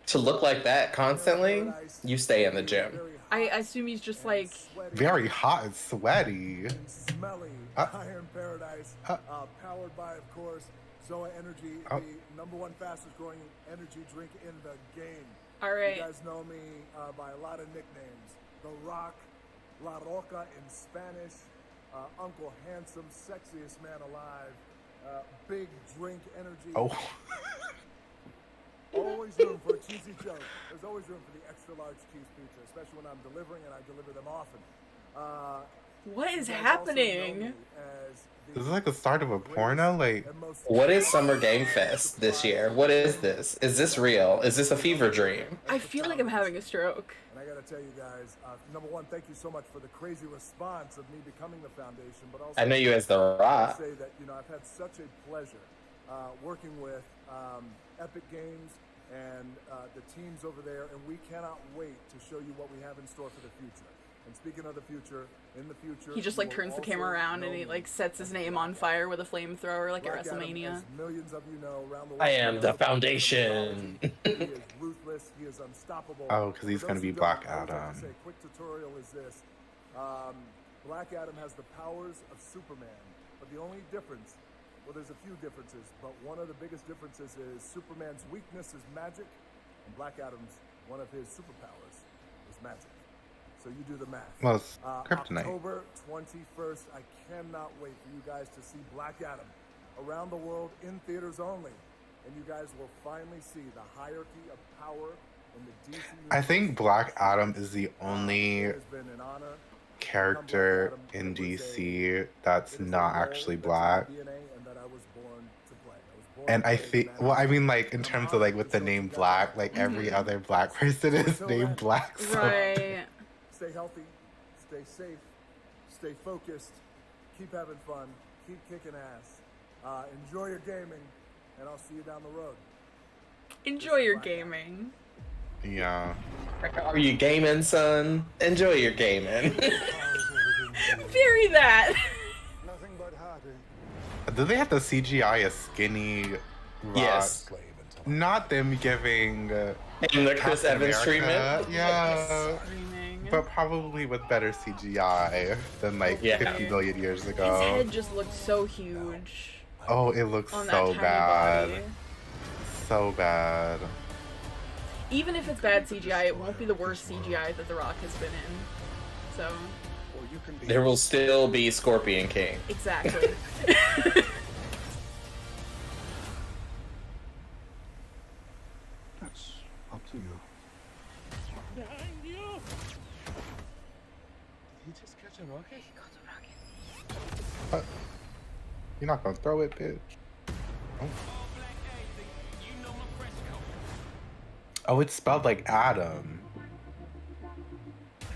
To look like that constantly, you stay in the gym. I assume he's just like. very hot and sweaty. And smelly Iron Paradise, powered by, of course, Zoa Energy, the #1 fastest growing energy drink in the game. All right. You guys know me by a lot of nicknames. The Rock, La Roca in Spanish, Uncle Handsome, sexiest man alive, big drink energy. Oh. Always room for a cheesy joke. There's always room for the extra large cheese pizza, especially when I'm delivering, and I deliver them often. What is you guys also know happening? me as the This is like the start of a porno. Like, and most What is Summer Game Fest this year? What is this? Is this real? Is this a fever dream? I feel like I'm having a stroke. And I gotta tell you guys, #1, thank you so much for the crazy response of me becoming the foundation, but also I know you as The Rock. say that I've had such a pleasure working with Epic Games and the teams over there, and we cannot wait to show you what we have in store for the future. And speaking of the future, in the future, He just you like will turns the also camera around and know he me like sets his name on fire with a flamethrower like at Black Adam, WrestleMania. as millions of you know around the world. I am the foundation. He is ruthless. He is unstoppable. oh, because he's For gonna those be who don't Black know, I would like to Adam. say a quick tutorial is this. Black Adam has the powers of Superman, but the only difference, well, there's a few differences, but one of the biggest differences is Superman's weakness is magic, and Black Adam's, one of his superpowers is magic. So you do the math. Well, it's kryptonite. October 21st, I cannot wait for you guys to see Black Adam around the world in theaters only. And you guys will finally see the hierarchy of power in the DC universe. I think Black Adam is the only It has been an honor. character in DC that's not actually black. DNA and that I was born to play. I was born And to I play think, the well, I man. mean, like, in terms of, like, with the name Black, like, every other black person is named Black. So. Right. Stay healthy, stay safe, stay focused, keep having fun, keep kicking ass. Enjoy your gaming, and I'll see you down the road. Enjoy your gaming. Yeah. Are you gaming, son? Enjoy your gaming. Bury that. Nothing but heartache. Do they have to CGI a skinny Rock? Yes. Not them giving In the Chris Captain Evans America, treatment? Yeah. Screaming. But probably with better CGI than like Yeah. 50 million years His ago. head just looked so huge Oh, it looks on that so tiny bad. body. So bad. even if it's bad CGI, it won't be the worst CGI that The Rock has been in. So. Or you can be There will still be Scorpion King. Exactly. That's up to you. Behind you! Did he just catch a rocket? What? You're not gonna throw it, bitch. Oh. Oh, it's spelled like Adam.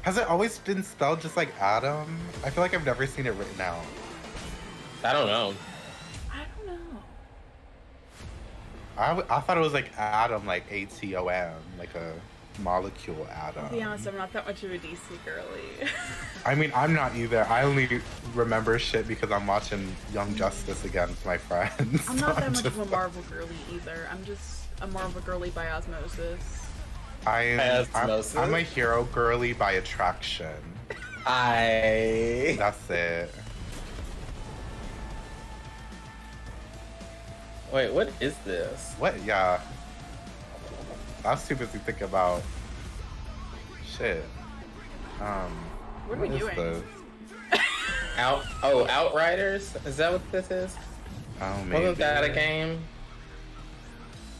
Has it always been spelled just like Adam? I feel like I've never seen it written out. I don't know. I don't know. I thought it was like Atom, like ATOM, like a molecule atom. I'll be honest, I'm not that much of a DC girly. I mean, I'm not either. I only remember shit because I'm watching Young Justice again with my friends. I'm not So that much just of a Marvel girly either. I'm just a Marvel girly by osmosis. I'm a hero girly by attraction. That's it. Wait, what is this? What? Yeah. I was too busy thinking about shit. What are we is doing? this? Outriders? Is that what this is? Oh, maybe. Wasn't that a game?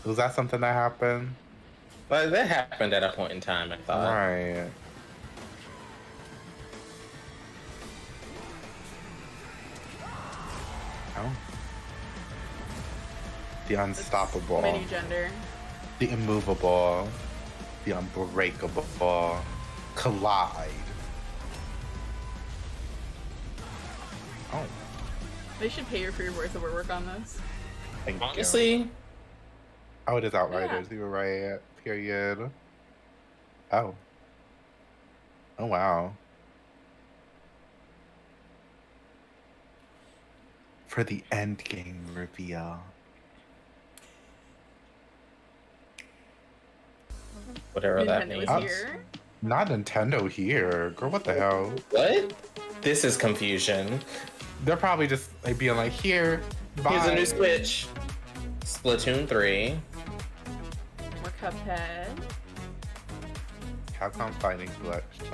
Was that something that happened? But that happened at a point in time, I thought. Right. Oh. The unstoppable. Many gender. The immovable. The unbreakable. Collide. Oh. They should pay you for your voice over work on this. Thank Honestly. you. Oh, it is Outriders. You were right. Period. Oh. Oh, wow. For the end game reveal. Whatever that Nintendo means. is here. Not Nintendo here. Girl, what the hell? What? This is confusion. They're probably just like being like, here, bye. Here's a new Switch. Splatoon 3. More Cuphead. Capcom Fighting Collection.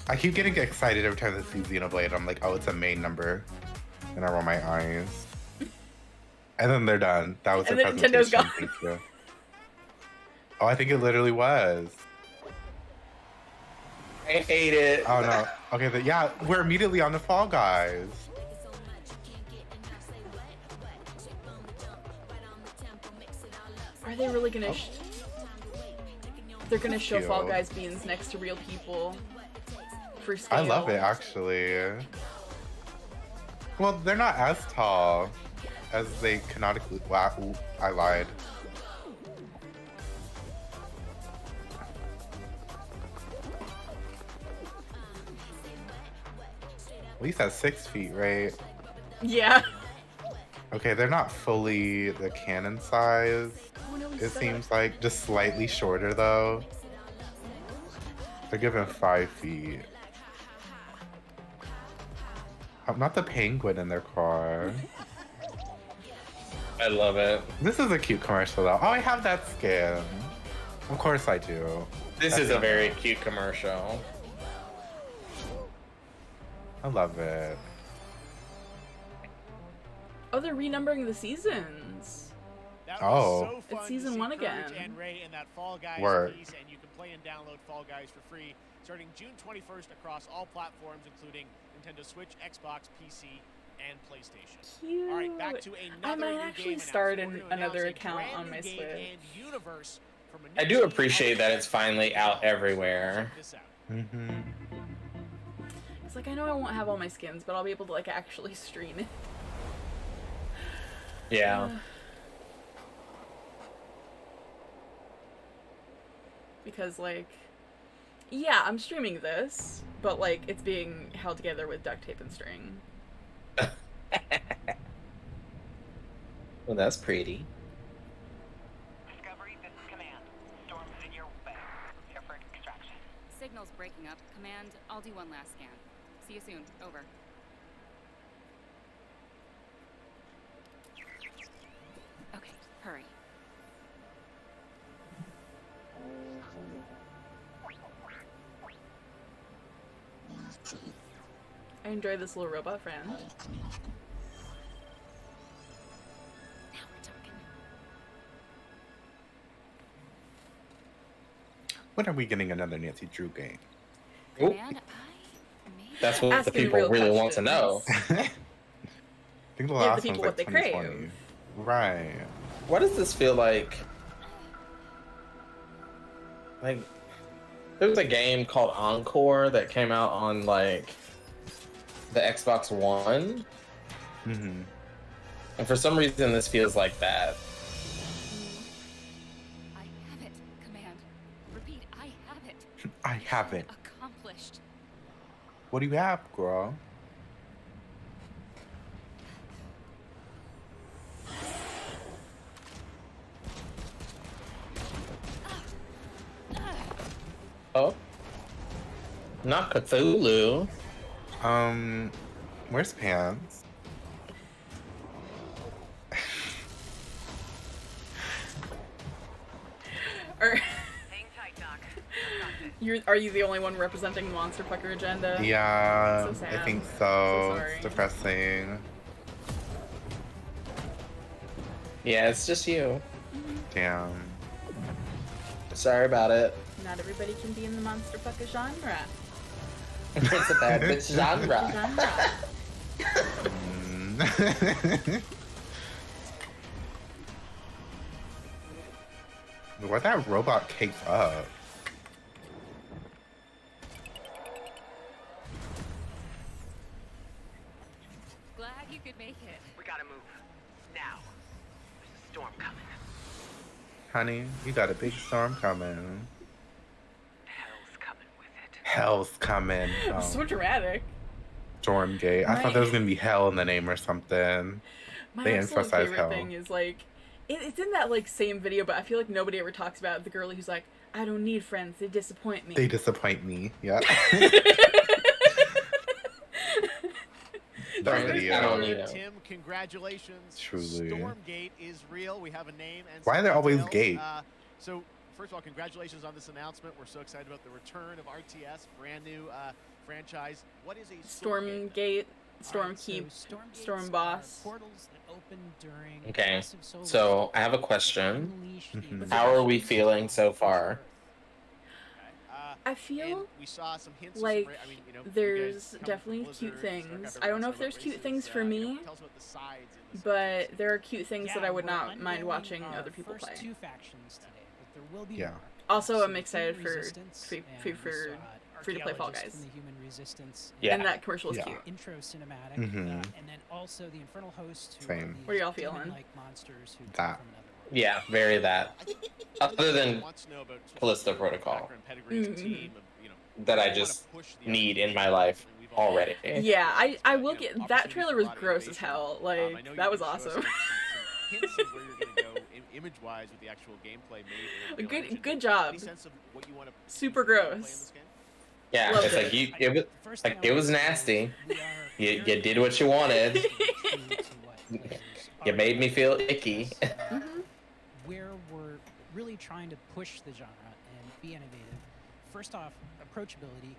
I keep getting excited every time I see Xenoblade. I'm like, oh, it's a main number. And I roll my eyes. And then they're done. That was And the then presentation. Nintendo's gone. Thank you. Oh, I think it literally was. I hate it. Oh, no. Okay, yeah, we're immediately on the Fall Guys. Are they really gonna? They're gonna show Cute. Fall Guys beans next to real people for I scale. love it, actually. Well, they're not as tall as they canonically. Wow, I lied. At least at 6 feet, right? Yeah. Okay, they're not fully the cannon size. Oh, no, It seems like just slightly shorter though. They're given 5 feet. Oh, not the penguin in their car. I love it. This is a cute commercial though. Oh, I have that skin. Of course I do. This is a very cute commercial. I love it. Oh, they're renumbering the seasons. That Oh. was so fun It's to season see 1 Courage again. And Ray in that Fall Guys Word. piece, and you can play and download Fall Guys for free starting June 21st across all platforms, including Nintendo Switch, Xbox, PC, and PlayStation. Cute. All right, back to I another might new actually game start announcement. We're gonna another announce a account brand on new my game Switch. and universe from a I new do team appreciate that it's finally out everywhere. Check this out. Mm-hmm. It's like I know I won't have all my skins, but I'll be able to like actually stream it. Yeah. Because like, yeah, I'm streaming this, but like it's being held together with duct tape and string. Well, that's pretty. Discovery, this is Command. Storm's in your way. Here for extraction. Signal's breaking up. Command, I'll do one last scan. See you soon. Over. Okay, hurry. I enjoy this little robot friend. Now we're talking. When are we getting another Nancy Drew game? Ooh. Man, That's what the Asking the people real really want to know. questions. I think the Give last the one people was what like they 2020. crave. Right. Why does this feel like there was a game called Encore that came out on like the Xbox One, Mm-hmm. and for some reason this feels like that. I have it, Command. Repeat, I have it. I have it. Accomplished. What do you have, girl? Oh, not Cthulhu. Where's Pants? Are are you the only one representing the monster fucker agenda? Yeah, So sad. I think So so. sorry. It's depressing. Yeah, it's just you. Damn. Sorry about it. Not everybody can be in the monster fucker genre. It's a bad bitch genre. Why that robot cake up? Glad you could make it. We gotta move. Now. There's a storm coming. Honey, you got a big storm coming. Hell's coming with it. Hell's coming. Oh, So dramatic. Stormgate. I thought there was gonna be hell in the name or something. My They absolute emphasize favorite hell. thing is like, it's in that like same video, but I feel like nobody ever talks about the girl who's like, I don't need friends, they disappoint me. They disappoint me. Yeah. That video. I don't need them. Tim, congratulations. Truly. Stormgate is real. We have a name and Why are some there always details. gate? So, first of all, congratulations on this announcement. We're so excited about the return of RTS, brand new franchise. What is a Stormgate, Stormkeep, Storm Boss. Portals that open during Okay, massive solar so I have a question. Mhm. How are we feeling so far? I feel we saw some hints of like some I mean, you know, you there's guys come definitely from cute Blizzard, things. StarCraft, I don't know if everyone's there's talking cute about things for races, me, tell us about the sides in this but there are cute things that I would we're not mind unveiling watching our other people first play. two factions today, but there will be Yeah. more. Also, I'm So excited Human for Resistance free and, to play Fall Archaeologist Guys. from the Human Resistance Yeah. And that commercial is Yeah. cute. intro cinematic, Mhm. and then also the Infernal Host, who Same. are What are y'all these feeling? demon-like monsters who come That. from another world. Yeah, very that. Other than wants to know about Callisto Protocol. background pedigree of the Mhm. team, you know, that we I wanna just push the need in RPG. my life I mean, we've all already. Yeah, I will you know, get that trailer was opportunities for a lot of gross as innovation. hell. I Like know that was you can show us awesome. some hints of where you're going to go image-wise with the actual gameplay made. in Unreal Engine. Good job. Any sense of what you want to Super play in gross. this game? Yeah, Loved it's it. like it was First thing like I it wanna was say is nasty. we are You very did what you wanted. true to what players You made me already feel know. icky. Mhm. Where we're really trying to push the genre and be innovative. First off, approachability.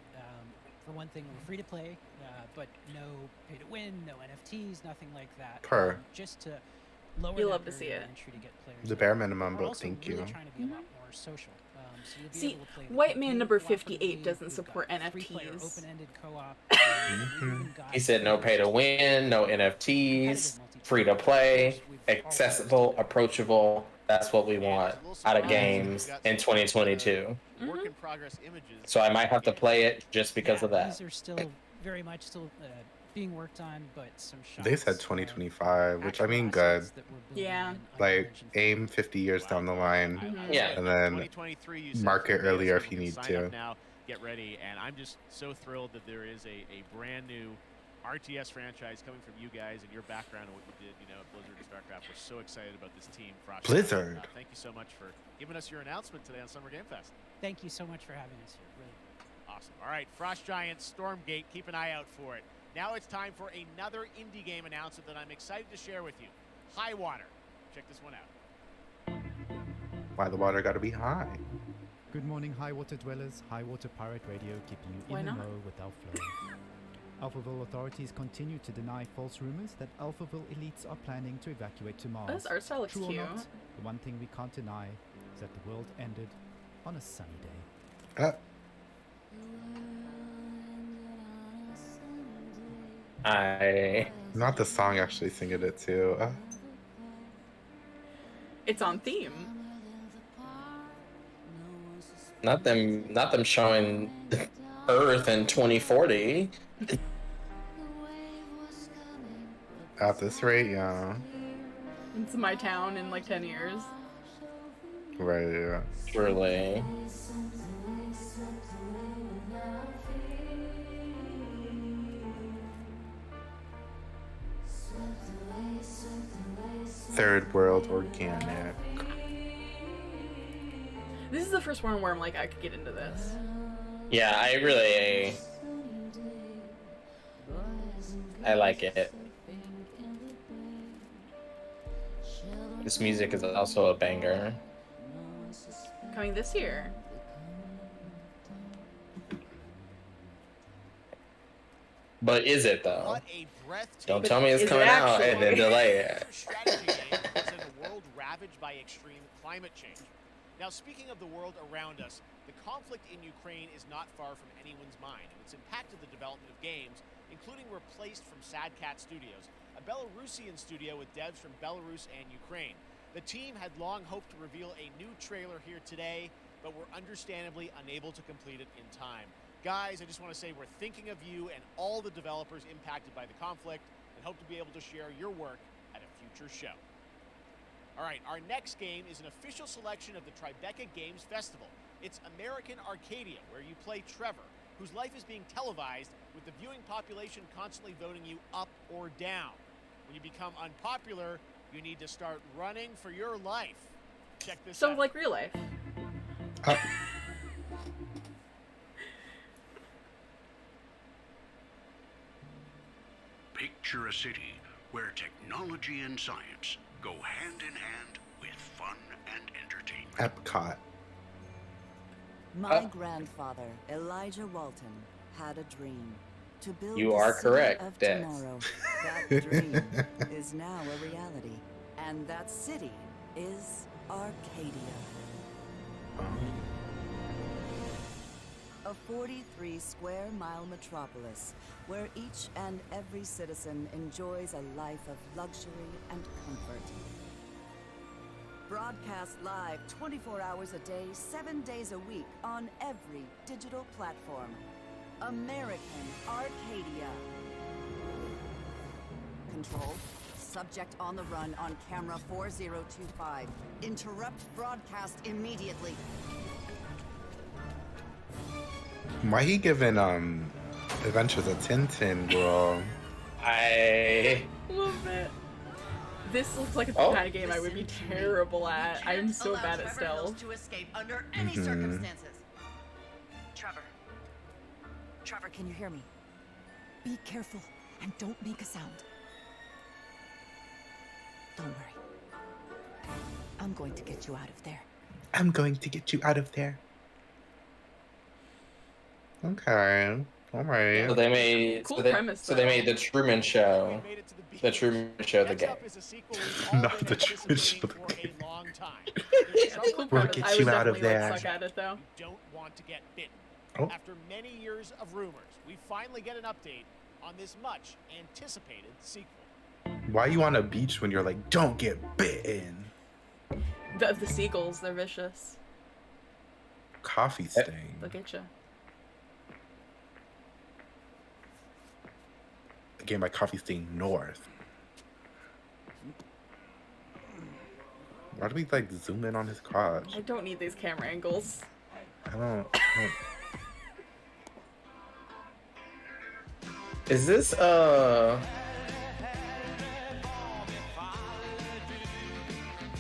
For one thing, we're free to play, but no pay to win, no NFTs, nothing like that. Per. Just to lower You that love to see barrier it. of entry to get players. The in. bare minimum, We're but also thank really you. trying to be a lot more social. So you'll be See, able to play the White Man campaign number cooperatively. 58 doesn't We've support got free-player NFTs. open-ended co-op. He said no pay to win, no NFTs, free to play, accessible, approachable. That's what we want out of games in 2022. Work in progress images. So I might have to play it just because of that. These are still very much being worked on, but some shots. They said 2025, which I mean, good. Yeah. Like, aim 50 years down the line. Mhm. Yeah. And then 2023, you said mark it for Vegas, earlier if people you can need sign up to. Now, get ready, and I'm just so thrilled that there is a brand new RTS franchise coming from you guys and your background and what you did, you know, at Blizzard and StarCraft. We're so excited about this team. Frost Blizzard. Thank you so much for giving us your announcement today on Summer Game Fest. Thank you so much for having us here. Really. Awesome. All right, Frost Giants, Stormgate, keep an eye out for it. Now it's time for another indie game announcement that I'm excited to share with you. High Water. Check this one out. Why the water gotta be high? Good morning, High Water Dwellers. High Water Pirate Radio, keeping you Why in the not? know with our flow. Alphaville authorities continue to deny false rumors that Alphaville elites are planning to evacuate to Mars. This art style looks True or cute. not, the one thing we can't deny is that the world ended on a sunny day. Not the song actually singing it too. It's on theme. Not them showing Earth in 2040. At this rate, yeah. It's my town in like 10 years. Right, yeah. Surely. Third world organic. This is the first one where I'm like, I could get into this. Yeah, I like it. This music is also a banger. Coming this year. But is it though? What a breathtaking Don't tell me it's coming out and then delay it. strategy game is in a world ravaged by extreme climate change. Now, speaking of the world around us, the conflict in Ukraine is not far from anyone's mind, and it's impacted the development of games, including Replaced from Sad Cat Studios, a Belarusian studio with devs from Belarus and Ukraine. The team had long hoped to reveal a new trailer here today, but were understandably unable to complete it in time. Guys, I just want to say we're thinking of you and all the developers impacted by the conflict, and hope to be able to share your work at a future show. All right, our next game is an official selection of the Tribeca Games Festival. It's American Arcadia, where you play Trevor, whose life is being televised with the viewing population constantly voting you up or down. When you become unpopular, you need to start running for your life. Check this out. So, like real life. Picture a city where technology and science go hand in hand with fun and entertainment. Epcot. My grandfather, Elijah Walton, had a dream to build You the are city correct, of Des. tomorrow. That dream is now a reality, and that city is Arcadia. A 43 square mile metropolis where each and every citizen enjoys a life of luxury and comfort. Broadcast live 24 hours a day, 7 days a week on every digital platform. American Arcadia. Control. Subject on the run on camera 4025. Interrupt broadcast immediately. Why he giving Adventures of Tintin, bro? I love it. This looks like a Oh. kind of game I would be terrible at. I'm so bad at stealth. To escape under any Mhm. circumstances. Trevor, can you hear me? Be careful and don't make a sound. Don't worry. I'm going to get you out of there. I'm going to get you out of there. Okay. All right. So they made Cool so they, premise, so they though. made the Truman Show. The Truman Show the game. Not the Truman Show. It's a cool We'll premise. get I you would out of definitely there. suck at it though. Don't want to get bitten. Oh. After many years of rumors, we finally get an update on this much anticipated sequel. Why you on a beach when you're like, don't get bitten? The seagulls, they're vicious. Coffee stain. They'll get you. Again by Coffee Stain North. Why do we like zoom in on his crotch? I don't need these camera angles. I don't. Is this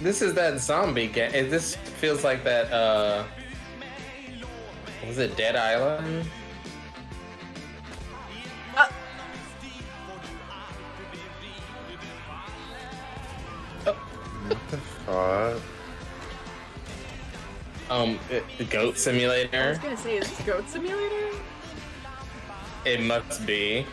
This is that zombie game. This feels like that was it Dead Island? What the fuck? The Goat I Simulator. was gonna say, is this Goat Simulator? It must be.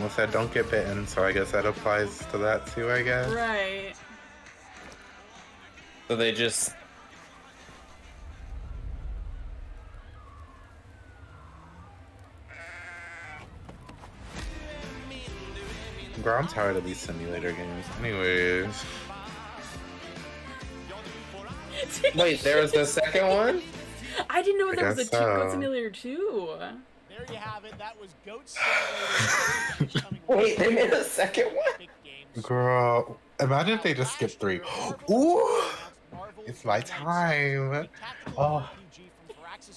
Well, said don't get bitten, so I guess that applies to that too, I guess. Right. So they just. Girl, I'm tired of these simulator games. Anyways. Wait, there was the second one? I didn't know there was a guess Goat so. Simulator 2. There you have it. That was Goat Simulator. Wait, they made a second one? Girl, imagine if they just skipped 3. Ooh! It's my time. Oh.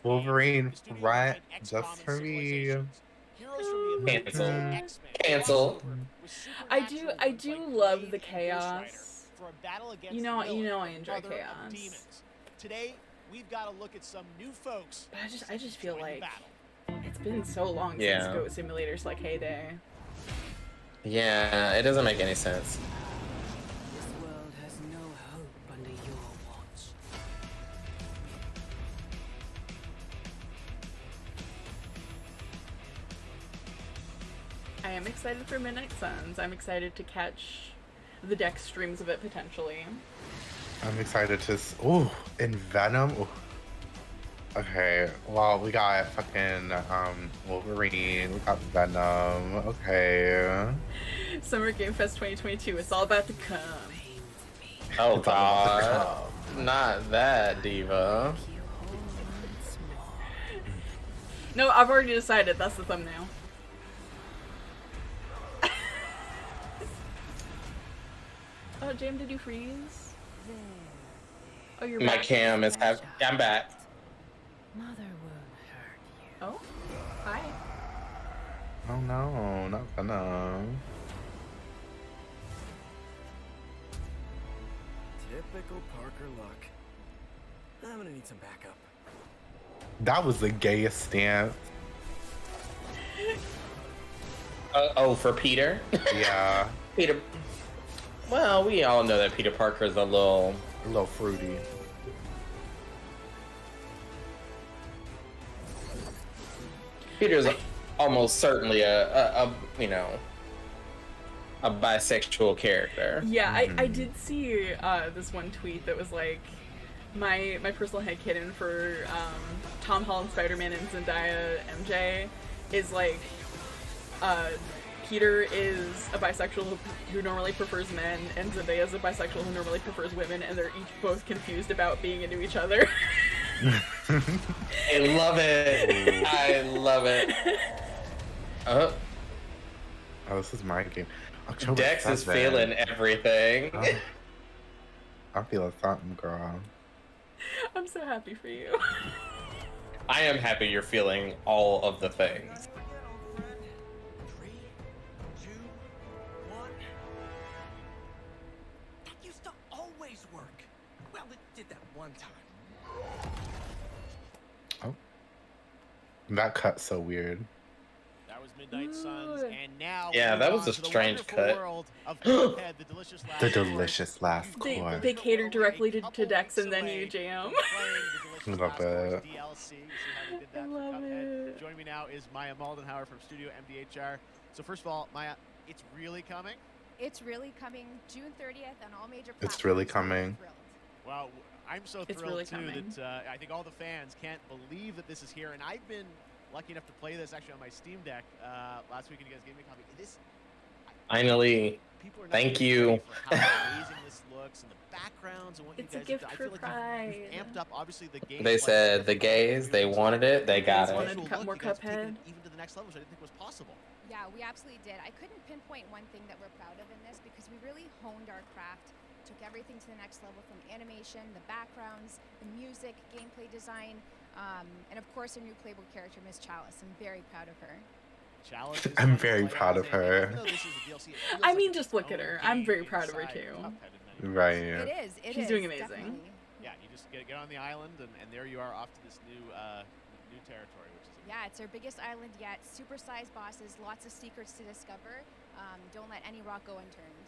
Wolverine, right? Just for me. Cancel. Cancel. I do love the chaos. You know I enjoy chaos. Today, we've got to look at some new folks. But I just feel like it's been so long Yeah. since Goat Simulator's like heyday. Yeah, it doesn't make any sense. This world has no hope under your watch. I am excited for Midnight Suns. I'm excited to catch the Dex streams of it potentially. I'm excited to. Ooh, in Venom. Ooh. Okay, well, we got fucking Wolverine, we got Venom. Okay. Summer Game Fest 2022. It's all about to come. Oh It's all about to god. Not that, Diva. No, I've already decided. That's the thumbnail. Oh, Jam, did you freeze? Oh, you're My back. cam is I'm back. Mother will hurt you. Oh, hi. Oh no, not Venom. Typical Parker luck. I'm gonna need some backup. That was the gayest stance. Oh, for Peter? Yeah. Peter. Well, we all know that Peter Parker is a little fruity. Peter's almost certainly a bisexual character. Yeah, I did see this one tweet that was like, my personal headcanon for Tom Holland Spider-Man and Zendaya MJ is like, Peter is a bisexual who normally prefers men, and Zendaya is a bisexual who normally prefers women, and they're each both confused about being into each other. I love it. I love it. Oh, this is my game. October Dex is 7th. feeling everything. I'm feeling something, girl. I'm so happy for you. I am happy you're feeling all of the things. That used to always work. Well, it did that one time. That cut's so weird. That was Midnight Suns, and now Yeah, that was on a to the strange wonderful cut. world of Cuphead, the delicious last The course. delicious last course. They cater directly to Dex and then you Jam. Love it. DLC. You see how they did that I for love Cuphead. it. Joining me now is Maya Maldenhauer from Studio MDHR. So first of all, Maya, it's really coming. It's really coming June 30th on all major platforms. It's really coming. Wow, I'm so It's thrilled really too coming. that I think all the fans can't believe that this is here, and I've been lucky enough to play this actually on my Steam Deck last week, and you guys gave me a copy. This Finally. people are not Thank really you. ready for how amazing this looks and the backgrounds and what It's you a guys gift I for feel like Pride. you've amped up obviously the game. They said the gays, they wanted it, they got They wanted it. to cut more Cuphead. even to the next level, which I didn't think was possible. Yeah, we absolutely did. I couldn't pinpoint one thing that we're proud of in this because we really honed our craft, took everything to the next level from animation, the backgrounds, the music, gameplay design, and of course our new playable character, Miss Chalice. I'm very proud of her. Chalice is I'm fun to very play proud as, of and her. even though this is a DLC, it feels I like mean, it's just its look at own her. I'm very game proud of her inside too. Cuphead in many Right. ways. It is. It She's is, doing amazing. definitely. Yeah, you just get on the island, and there you are off to this new territory, which is Yeah, it's our biggest island yet. Super-sized bosses, lots of secrets to discover. Don't let any rock go unturned.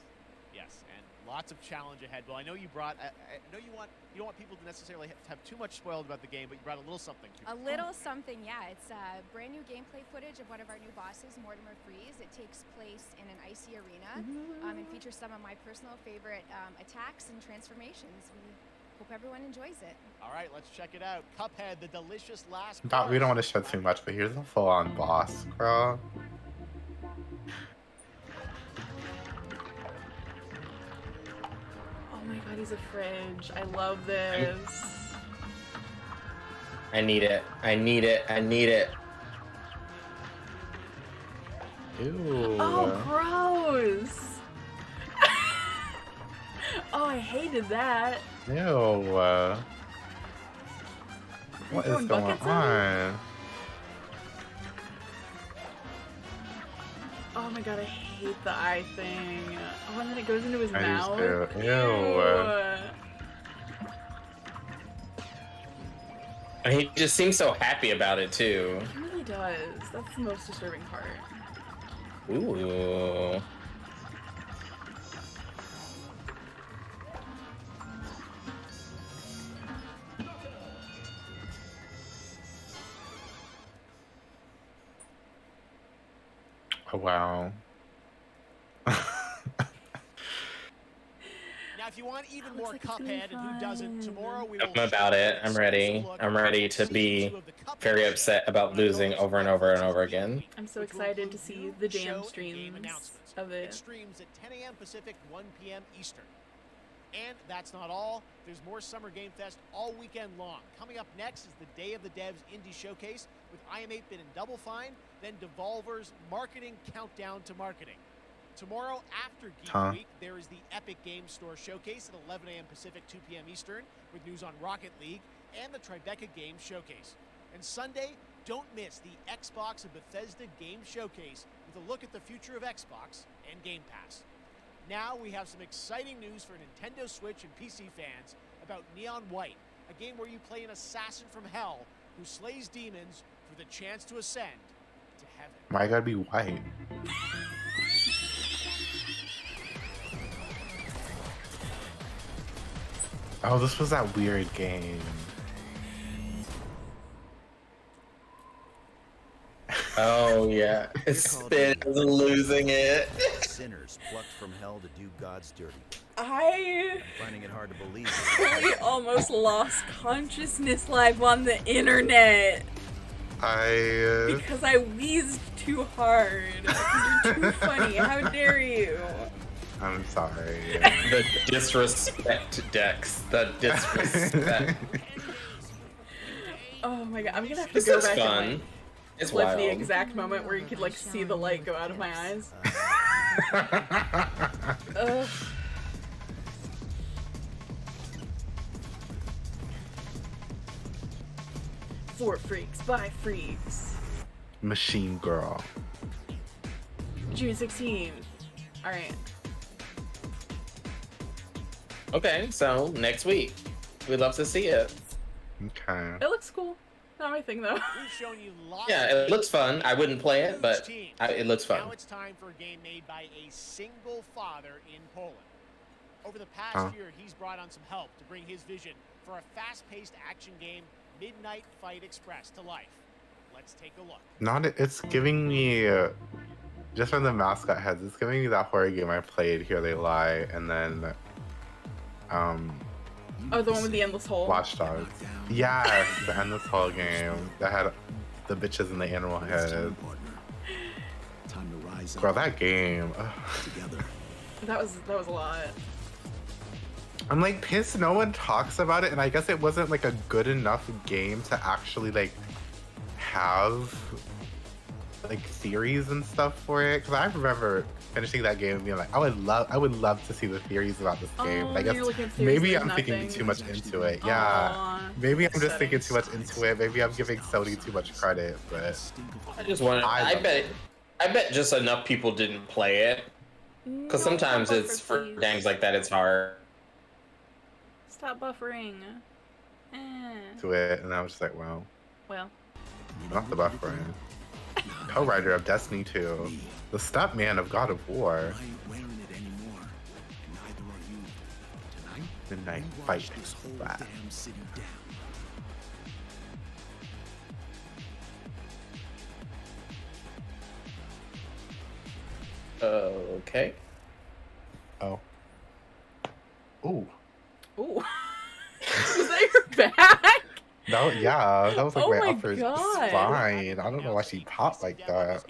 Yes, and lots of challenge ahead. Well, I know you brought. I know you don't want people to necessarily have too much spoiled about the game, but you brought a little something. A little something, yeah. It's brand new gameplay footage of one of our new bosses, Mortimer Freeze. It takes place in an icy arena and features some of my personal favorite attacks and transformations. We hope everyone enjoys it. All right, let's check it out. Cuphead, the delicious last. We don't want to show too much, but here's a full-on boss, girl. Oh my god, he's a fridge. I love this. I need it. I need it. I need it. Ew. Oh, gross. Oh, I hated that. Ew. What is going on? Oh my god, I hate the eye thing. Oh, and then it goes into his I mouth. used to. Ew. And he just seems so happy about it too. He really does. That's the most disturbing part. Ooh. Oh, wow. Now, if you want even more Cuphead, and who doesn't, tomorrow we will. I'm about it. I'm ready. I'm ready to be very upset about losing over and over and over again. I'm so excited to see the jam streams of It it. streams at 10 a.m. Pacific, 1 p.m. Eastern. And that's not all. There's more Summer Game Fest all weekend long. Coming up next is the Day of the Devs Indie Showcase with I Am 8-Bit and Double Fine, then Devolver's Marketing Countdown to Marketing. Tomorrow after Geek Week, there is the Epic Games Store Showcase at 11 a.m. Pacific, 2 p.m. Eastern, with news on Rocket League and the Tribeca Games Showcase. And Sunday, don't miss the Xbox and Bethesda Game Showcase with a look at the future of Xbox and Game Pass. Now we have some exciting news for Nintendo Switch and PC fans about Neon White, a game where you play an assassin from hell who slays demons for the chance to ascend to heaven. Why gotta be white? Oh, this was that weird game. Oh yeah, Spin is losing it. Sinners plucked from hell to do God's dirty. I'm Finding it hard to believe. we almost lost consciousness live on the internet because I wheezed too hard. You're too funny. How dare you? I'm sorry. The disrespect, Dex. The disrespect. Oh my god, I'm gonna have to This go looks back fun. and It's clip wild. the exact moment where you could like see the light go out of my eyes. Ugh. For freaks, by freaks. Machine Girl. June 16th. Alright. Okay, so next week. We'd love to see it. Okay. It looks cool. Not my thing though. We've shown you lots Yeah, of it looks fun. I wouldn't play it, but teams. it looks fun. Now it's time for a game made by a single father in Poland. Over the past year, he's brought on some help to bring his vision for a fast-paced action game, Midnight Fight Express, to life. Let's take a look. It's giving me, just from the mascot heads, it's giving me that horror game I played, Here They Lie, and then, Oh, the one with the endless hole. Watch Dogs. Yes, the Endless Hole game that had the bitches in the animal head. Girl, that game. Ugh. That was a lot. I'm like pissed no one talks about it, and I guess it wasn't like a good enough game to actually like have like theories and stuff for it. Because I remember finishing that game and being like, I would love to see the theories about this game. But I you're looking guess at theories maybe and I'm there's thinking nothing. too much into it. Yeah, maybe I'm just thinking too much into it. Maybe I'm giving Sony too much credit. But I just want. I bet just enough people didn't play it. Because sometimes it's for games like that. It's hard. Stop buffering. to it, and I was just like, wow. Well. Not the buffering. Co-writer of Destiny 2, the stuntman of God of War. The night We fight watched this is whole bad. damn city down. Okay. Oh. Ooh. Ooh. Was that your back? Yeah, that was like Oh my my upper God. spine. I don't know why she popped like that.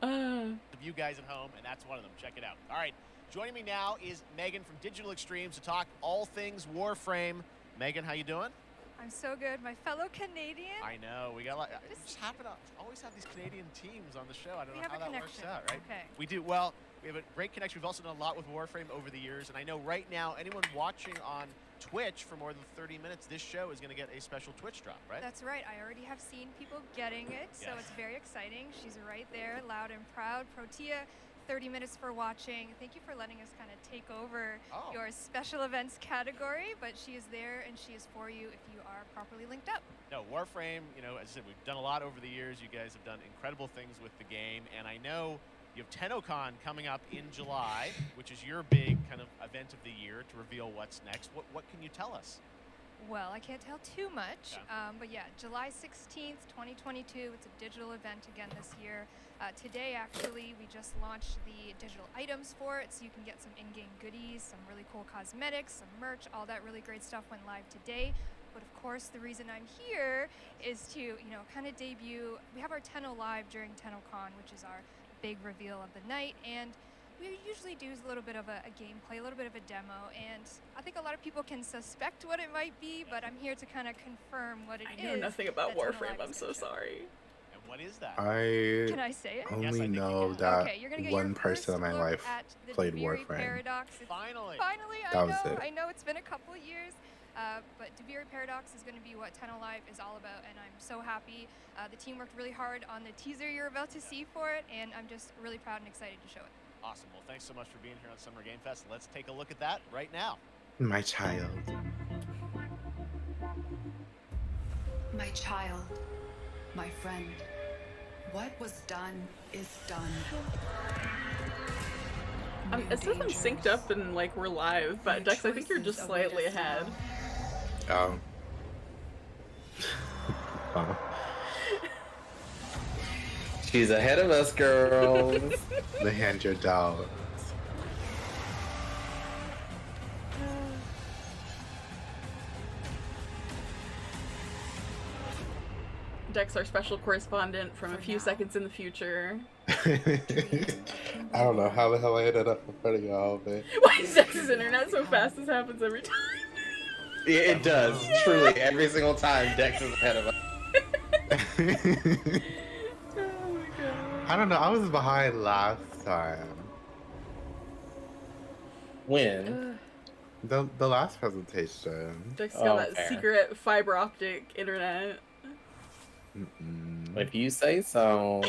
Of you guys at home, and that's one of them. Check it out. All right, joining me now is Megan from Digital Extremes to talk all things Warframe. Megan, how you doing? I'm so good. My fellow Canadian. I know we got a lot. We just happen to always have these Canadian teams on the show. I don't We know have how a that works connection. out, right? Okay. We do. Well, we have a great connection. We've also done a lot with Warframe over the years, and I know right now anyone watching on Twitch for more than 30 minutes, this show is going to get a special Twitch drop, right? That's right. I already have seen people getting it, so Yes. it's very exciting. She's right there, loud and proud. Protea, 30 minutes for watching. Thank you for letting us kind of take over your special events category, but she is there and she is for you if you are properly linked up. No, Warframe, you know, as I said, we've done a lot over the years. You guys have done incredible things with the game, and I know you have TennoCon coming up in July, which is your big kind of event of the year to reveal what's next. What can you tell us? Well, I can't tell too much, but yeah, July 16th, 2022. It's a digital event again this year. Today, actually, we just launched the digital items for it, so you can get some in-game goodies, some really cool cosmetics, some merch, all that really great stuff went live today. But of course, the reason I'm here is to, you know, kind of debut. We have our Tenno Live during TennoCon, which is our big reveal of the night, and we usually do a little bit of a gameplay, a little bit of a demo, and I think a lot of people can suspect what it might be, but I'm here to kind of confirm what it is. I know nothing about that Tenno Warframe. Live I'm is so gonna show. sorry. And what is that? Can I say it? only know that Okay, you're gonna get your one person in my look life at the played Debiri Warframe. Paradox. Finally, That was it. I know it's been a couple of years, but Debiri Paradox is going to be what Tenno Live is all about, and I'm so happy. The team worked really hard on the teaser you're about to see for it, and I'm just really proud and excited to show it. Awesome. Well, thanks so much for being here on Summer Game Fest. Let's take a look at that right now. My child. My child, my friend, what was done is done. It says I'm synced up and like we're live, but Dex, I think you're just slightly ahead. Oh. Oh. She's ahead of us, girls. The hand your doubts. Dex, our special correspondent from a few seconds in the future. I don't know how the hell I ended up in front of y'all, but Why is Dex's internet so fast? This happens every time. Yeah, it does. Truly, every single time Dex is ahead of us. I don't know. I was behind last time. When? The last presentation. Dex got that fair. secret fiber optic internet. If you say so.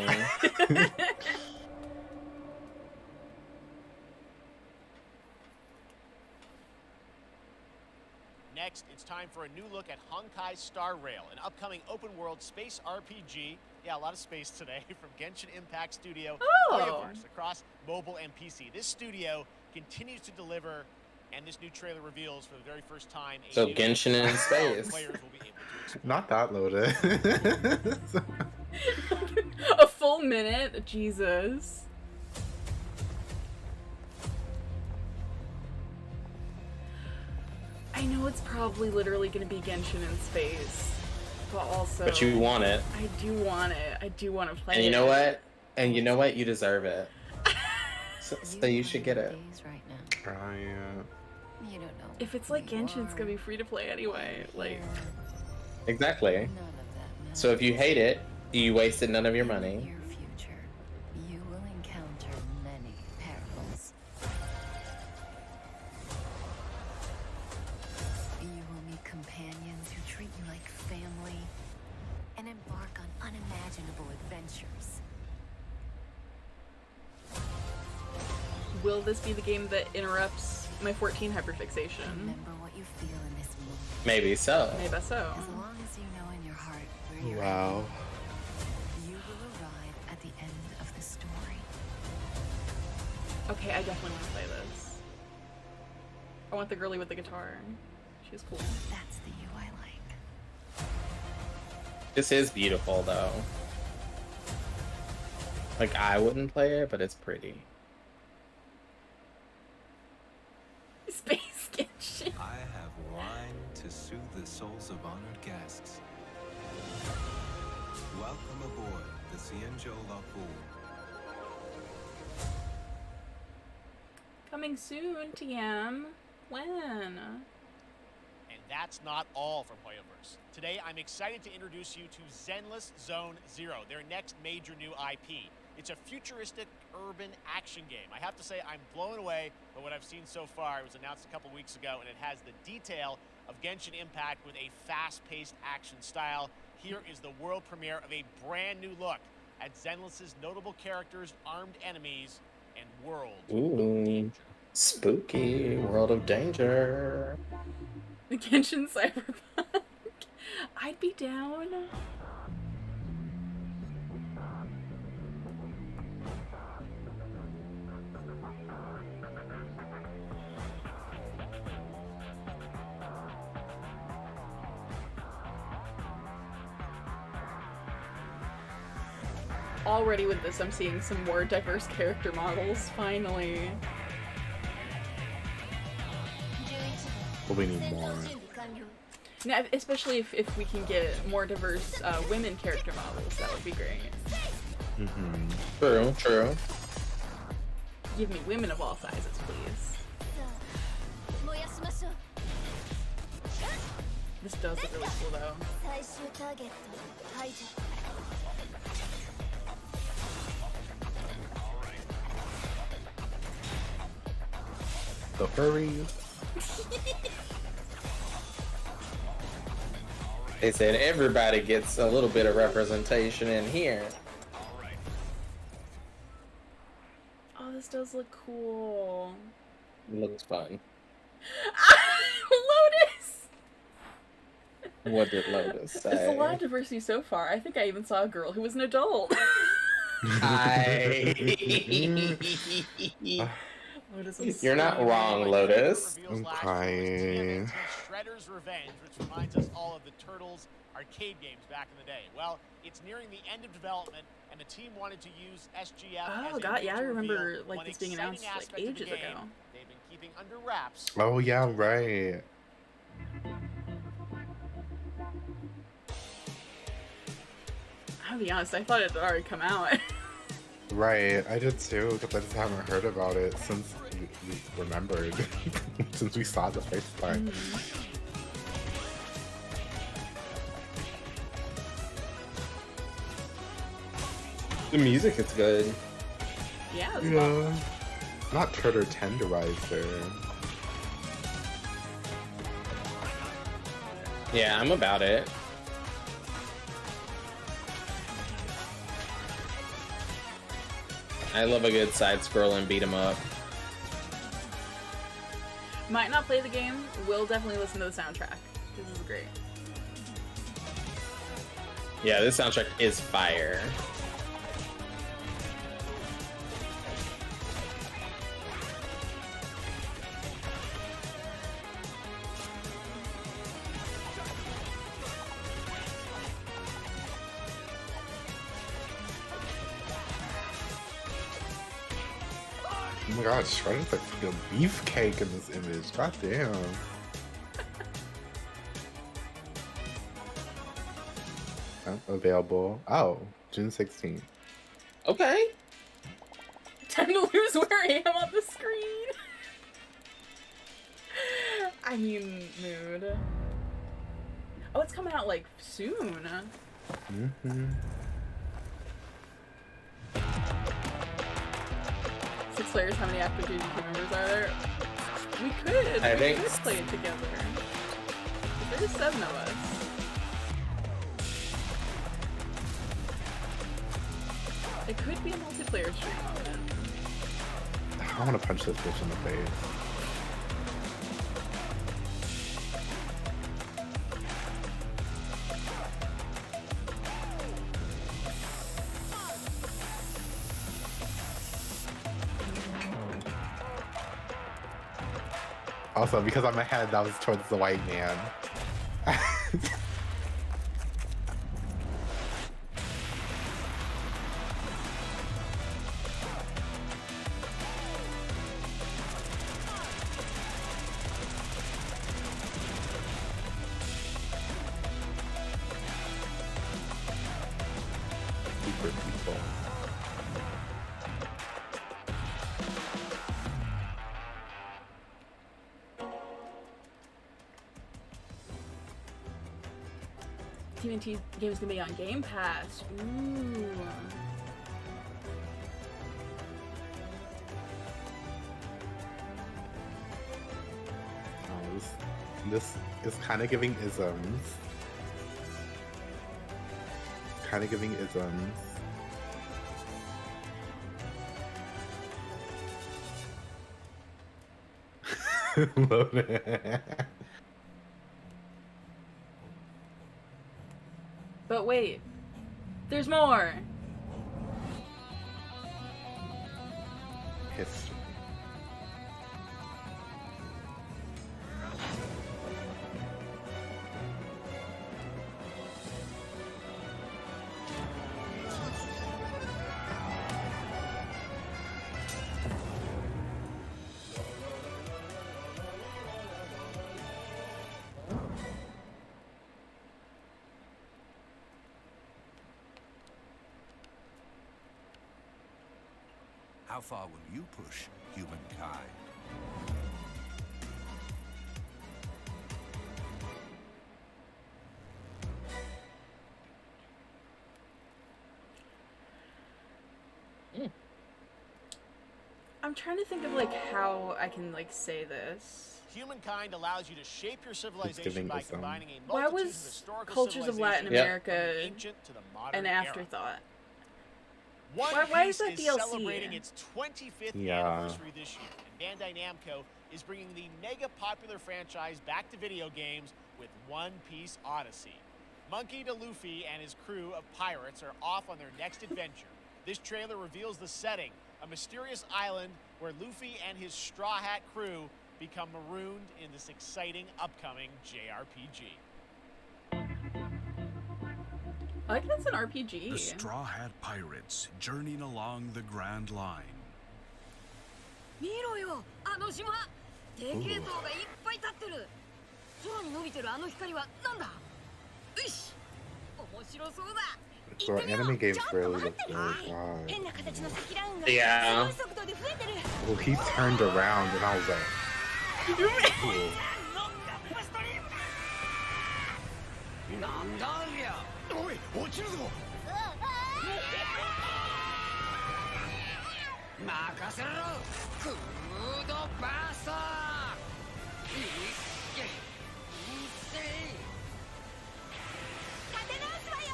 Next, it's time for a new look at Honkai Star Rail, an upcoming open-world space RPG. Yeah, a lot of space today from Genshin Impact Studio. Playverse across mobile and PC. This studio continues to deliver, and this new trailer reveals for the very first time. So Genshin in space. Players will be able to Not that loaded. A full minute? Jesus. I know it's probably literally going to be Genshin in space, but also... But you want it. I do want it. I do want to play it. And you know what? And you know what? You deserve it. So you should get it. Oh, yeah. You don't know. If it's like Genshin, it's going to be free to play anyway. Like... Exactly. So if you hate it, you wasted none of your money. You will encounter many perils. You will meet companions who treat you like family and embark on unimaginable adventures. Will this be the game that interrupts my 14 hyperfixation? Remember what you feel in this moment. Maybe so. Maybe so. As long as you know in your heart where you're Wow. you will arrive at the end of the story. Okay, I definitely want to play this. I want the girly with the guitar. She's cool. That's the you I like. This is beautiful, though. Like, I wouldn't play it, but it's pretty. Space Genshin. I have wine to soothe the souls of honored guests. Welcome aboard the Cienjo La Fool. Coming soon, TM. When? And that's not all from Hoyoverse. Today, I'm excited to introduce you to Zenless Zone Zero, their next major new IP. It's a futuristic urban action game. I have to say, I'm blown away by what I've seen so far. It was announced a couple weeks ago, and it has the detail of Genshin Impact with a fast-paced action style. Here is the world premiere of a brand new look at Zenless's notable characters, armed enemies, and world. Ooh, spooky world of danger. The Genshin Cyberpunk. I'd be down. Already with this, I'm seeing some more diverse character models, finally. But we need more. Now, especially if we can get more diverse women character models, that would be great. Mm-hmm. True, true. Give me women of all sizes, please. This does look really cool, though. The furries. They said everybody gets a little bit of representation in here. Oh, this does look cool. Looks fun. Lotus! What did Lotus say? There's a lot of diversity so far. I think I even saw a girl who was an adult. You're not wrong, Lotus. I'm crying. Shredder's Revenge, which reminds us all of the Turtles arcade games back in the day. Well, it's nearing the end of development, and the team wanted to use SGF as a God, yeah, I major remember reveal. like One this being exciting announced like aspect of the ages game ago. they've been keeping under wraps. Oh yeah, right. I'll be honest, I thought it had already come out. Right, I did too, because I just haven't heard about it since we remembered, since we saw it the first time. The music is good. Yeah, it's Yeah. Not Turtle Tenderizer. Yeah, I'm about it. I love a good side-scrolling beat 'em up. Might not play the game, will definitely listen to the soundtrack. This is great. Yeah, this soundtrack is fire. Oh my god, Shredder's like a beefcake in this image. God damn. Available. Oh, June 16th. Okay. Time to lose where I am on the screen. I mean, mood. Oh, it's coming out like soon. Mm-hmm. 6 players, how many active duty team members are there? We could. I we think could play it together. There's 7 of us. It could be a multiplayer stream on it. I want to punch this bitch in the face. Also, because I'm ahead, that was towards the white man. Super people. TNT game's gonna be on Game Pass. Ooh. Oh, this is kind of giving isms. Kind of giving isms. Love it. But wait, there's more. History. How far will you push humankind? I'm trying to think of like how I can like say this. Humankind allows you to shape your civilization giving by us, combining a Why multitude of was historical cultures of Latin civilizations America from the ancient to the modern an era. afterthought? One Why is Piece that is DLC? celebrating its 25th Yeah. anniversary this year, and Bandai Namco is bringing the mega popular franchise back to video games with One Piece Odyssey. Monkey D. Luffy and his crew of pirates are off on their next adventure. This trailer reveals the setting, a mysterious island where Luffy and his Straw Hat crew become marooned in this exciting upcoming JRPG. I like that's an RPG. The Straw Hat Pirates journeying along the Grand Line. 見ろよ、あの島。でけえ塔がいっぱい立ってる。空に伸びてるあの光はなんだ。よし、面白そうだ。 So anime games really look good. God. 変な形の積乱雲が Yeah. すごい速度で増えてる。 Well, he turned around and I was like, ooh. なんだありゃ。おい、落ちるぞ。任せろ。クードバースター。いけ。立て直すわよ。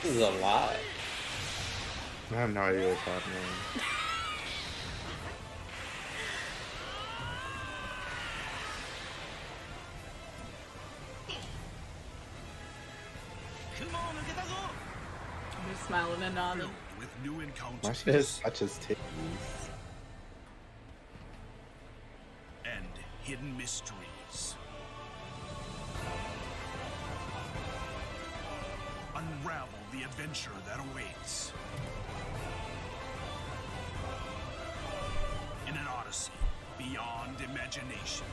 This is a lot. I have no idea what's happening. I'm just smiling and nodding. With new encounters. Why she just touches titties? And hidden mysteries. Unravel the adventure that awaits. In an odyssey beyond imagination.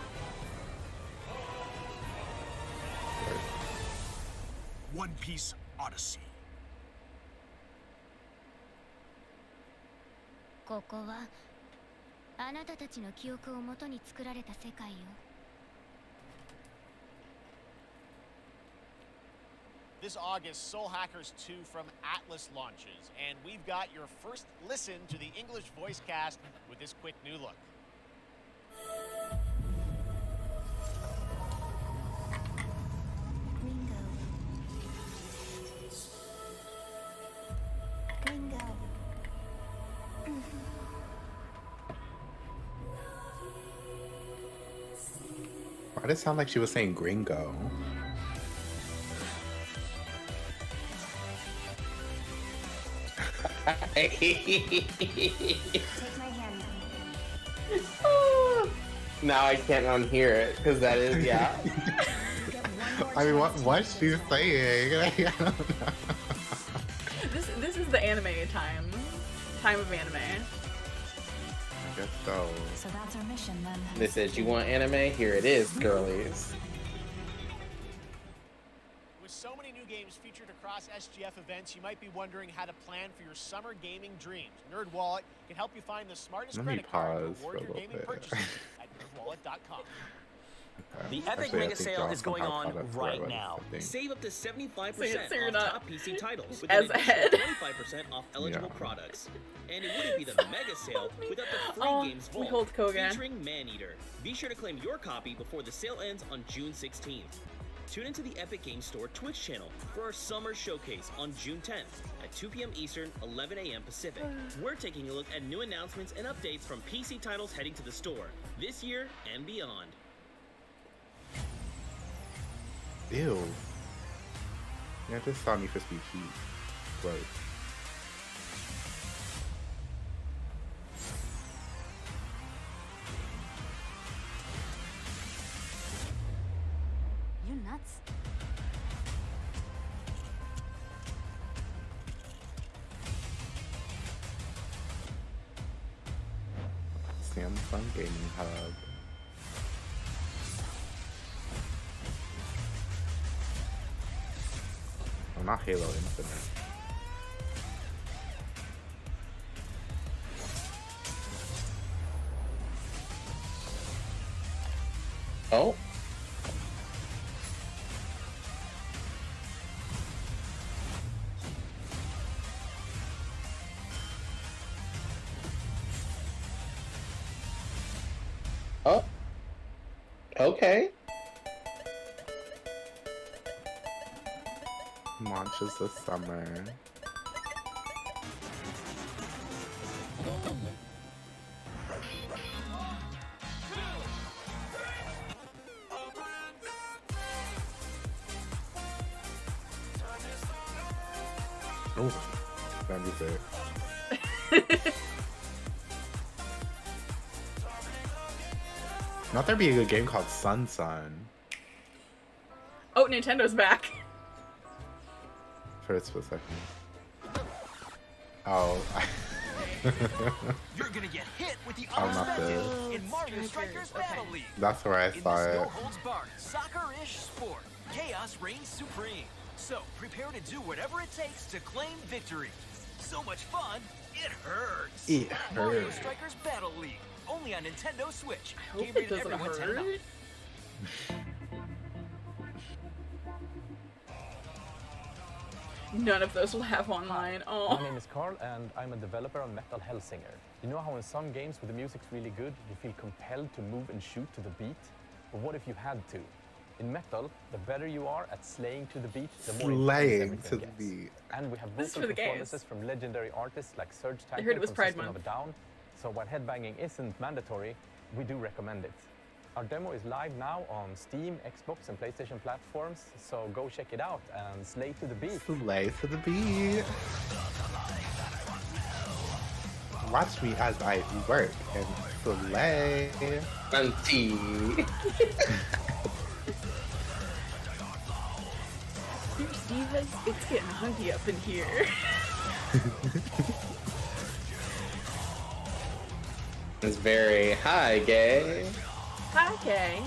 One Piece Odyssey. ここはあなたたちの記憶をもとに作られた世界よ。 This August, Soul Hackers 2 from Atlas launches, and we've got your first listen to the English voice cast with this quick new look. Why did it sound like she was saying gringo? Take my hand. Now I can't unhear it because that is yeah. I mean, what's she saying? I don't know. This is the anime time of anime. I guess so. So that's our mission then. This is you want anime? Here it is, girlies. With so many new games featured across SGF events, you might be wondering how to plan for your summer gaming dreams. NerdWallet can help you find the smartest Let me credit card to pause for reward a your little gaming bit. purchases at nerdwallet.com. The Epic Actually, I Mega think Sale y'all is going somehow on caught up to right where I now. was, I think. Save up to 75% So you're off not top PC titles with as an ahead. additional 25% off eligible Yeah. products. And it wouldn't be the Mega Sale without the free Oh, games we vault hold Kogan. featuring Maneater. Be sure to claim your copy before the sale ends on June 16th. Tune into the Epic Games Store Twitch channel for our summer showcase on June 10th at 2 p.m. Eastern, 11 a.m. Pacific. We're taking a look at new announcements and updates from PC titles heading to the store this year and beyond. Ew. Yeah, I just saw Need for Speed Heat. Gross. You nuts? Samsung Gaming Hub. Oh, not Halo Infinite. Oh. Oh. Okay. Launches this summer. Oh, that music. Not there be a good game called Sun Sun Oh, Nintendo's back. for a split second. Oh. You're gonna get hit with the Oh, not unexpected this. in Mario Strikers Battle League. That's where I In saw this it. no-holds-barred, soccer-ish sport, chaos reigns supreme. So prepare to do whatever it takes to claim victory. So much fun, it hurts. It Mario hurts. Strikers Battle League, only on Nintendo Switch. I hope Game it rated doesn't everyone 10 and up. hurt. None of those will have online. Oh. My name is Carl and I'm a developer on Metal Hellsinger. You know how in some games where the music's really good, you feel compelled to move and shoot to the beat? But what if you had to? In Metal, the better you are at slaying to the beat, the more intense Slaying everything to the gets. beat. And we have This is vocal for the gays. performances from legendary artists like Serge I Tankian heard it was from Pride System of a Month. Down. So while headbanging isn't mandatory, we do recommend it. Our demo is live now on Steam, Xbox, and PlayStation platforms, so go check it out and slay to the beat. Slay to the beat. Watch me as I work and slay. Auntie. Here's Divas. It's getting hunky up in here. It's very hi, gay. Hi, Kay.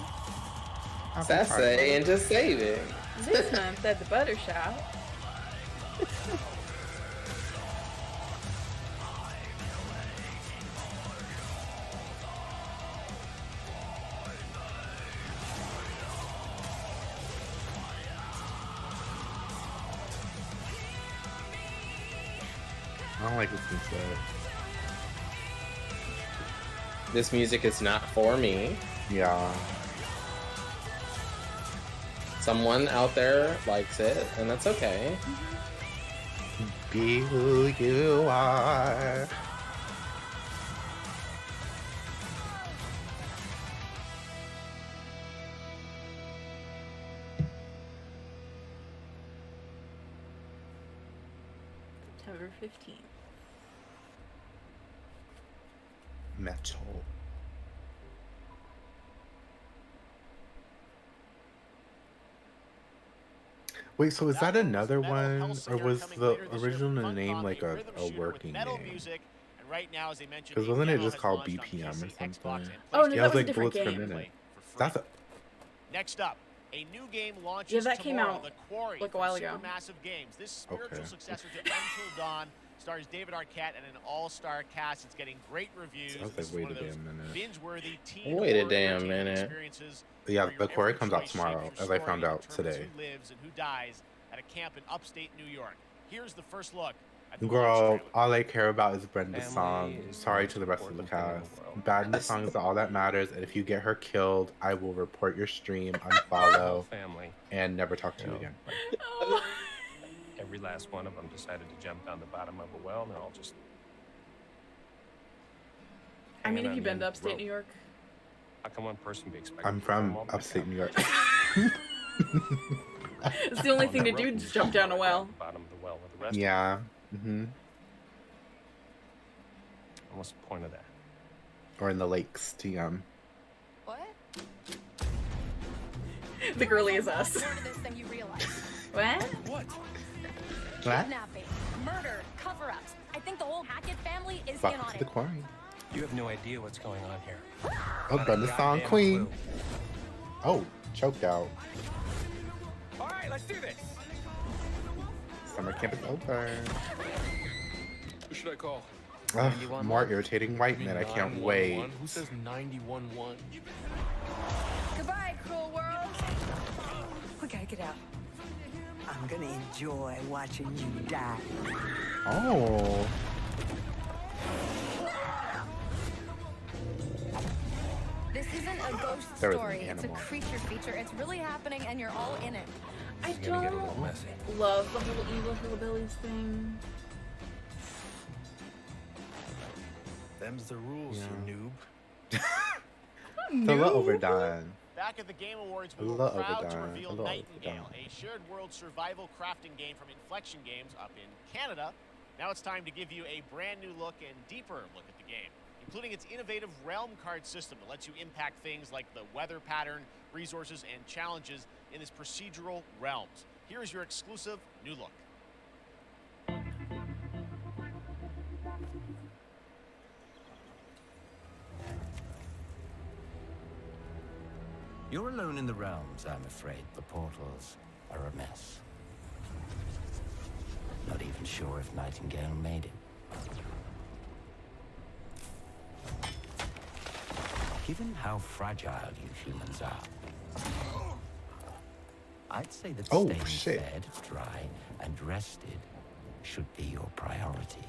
Sassy and just saving. This month at the Butter Shop. I don't like this music. This music is not for me. Yeah. Someone out there likes it, and that's okay. Be who you are. November 15th. Metal. Wait, so is that another one, or was the original name like a working name? Right now, as they mentioned, Because wasn't it just called BPM or something? Oh, no, Yeah, that was it was a like different bullets per game. minute. That's a, Next up, a new game launches Yeah, that came tomorrow, out The Quarry like a while from ago. Supermassive Games. This spiritual Okay. successor to Until Dawn stars David Arquette and an all-star cast. It's getting great reviews. I was This like, is wait one a of those damn minute. binge-worthy teen Wait a horror damn entertainment minute. experiences. Yeah, where your The Quarry every comes out choice tomorrow, shapes your as I story found and out determines today. Who lives and who dies at a camp in upstate New York. Here's the first look at the Girl, all I care about is Brenda's song. Sorry to the rest of the cast. Bad in the song is all that matters, and if you get her killed, I will report your stream, unfollow, and never talk to you again. Every last one of them decided to jump down the bottom of a well, and they're all just. I mean, hanging if you on been the to end of the upstate rope. New York. How can one person be expected? I'm to climb from all the way upstate down? New York. It's the only thing to do, just jump down a well. Bottom of the well with the rest. Yeah. Mm-hmm. And what's the point of that? Or in the lakes, TM. What? The girly is us. More to this than you realize. What? What? Kidnapping, murder, cover-ups. I think the whole Hackett family is in Fuck on to the it. Quarry. You have no idea what's going on here. Oh, Brenda's song, Goddamn Queen. clue. Oh, choked out. All right, let's do this. Summer camp is over. Who should I call? Ugh, more irritating white men. I can't wait. Who says 911? Goodbye, cruel world. We gotta get out. I'm gonna enjoy watching you die. Oh. This isn't a ghost There was an story. It's a animal. creature feature. It's really happening, and you're all in it. I It's gonna get a don't little messy. love the whole evil hillbillies thing. Them's the rules, you noob. It's a little overdone. Back at the Game Awards, A we were little proud to overdone, reveal a little Nightingale, overdone. a shared world survival crafting game from Inflection Games up in Canada. Now it's time to give you a brand new look and deeper look at the game, including its innovative realm card system that lets you impact things like the weather pattern, resources, and challenges in this procedural realms. Here is your exclusive new look. You're alone in the realms, I'm afraid. The portals are a mess. Not even sure if Nightingale made it. Given how fragile you humans are, I'd say that Oh, staying shit. fed, dry, and rested should be your priority.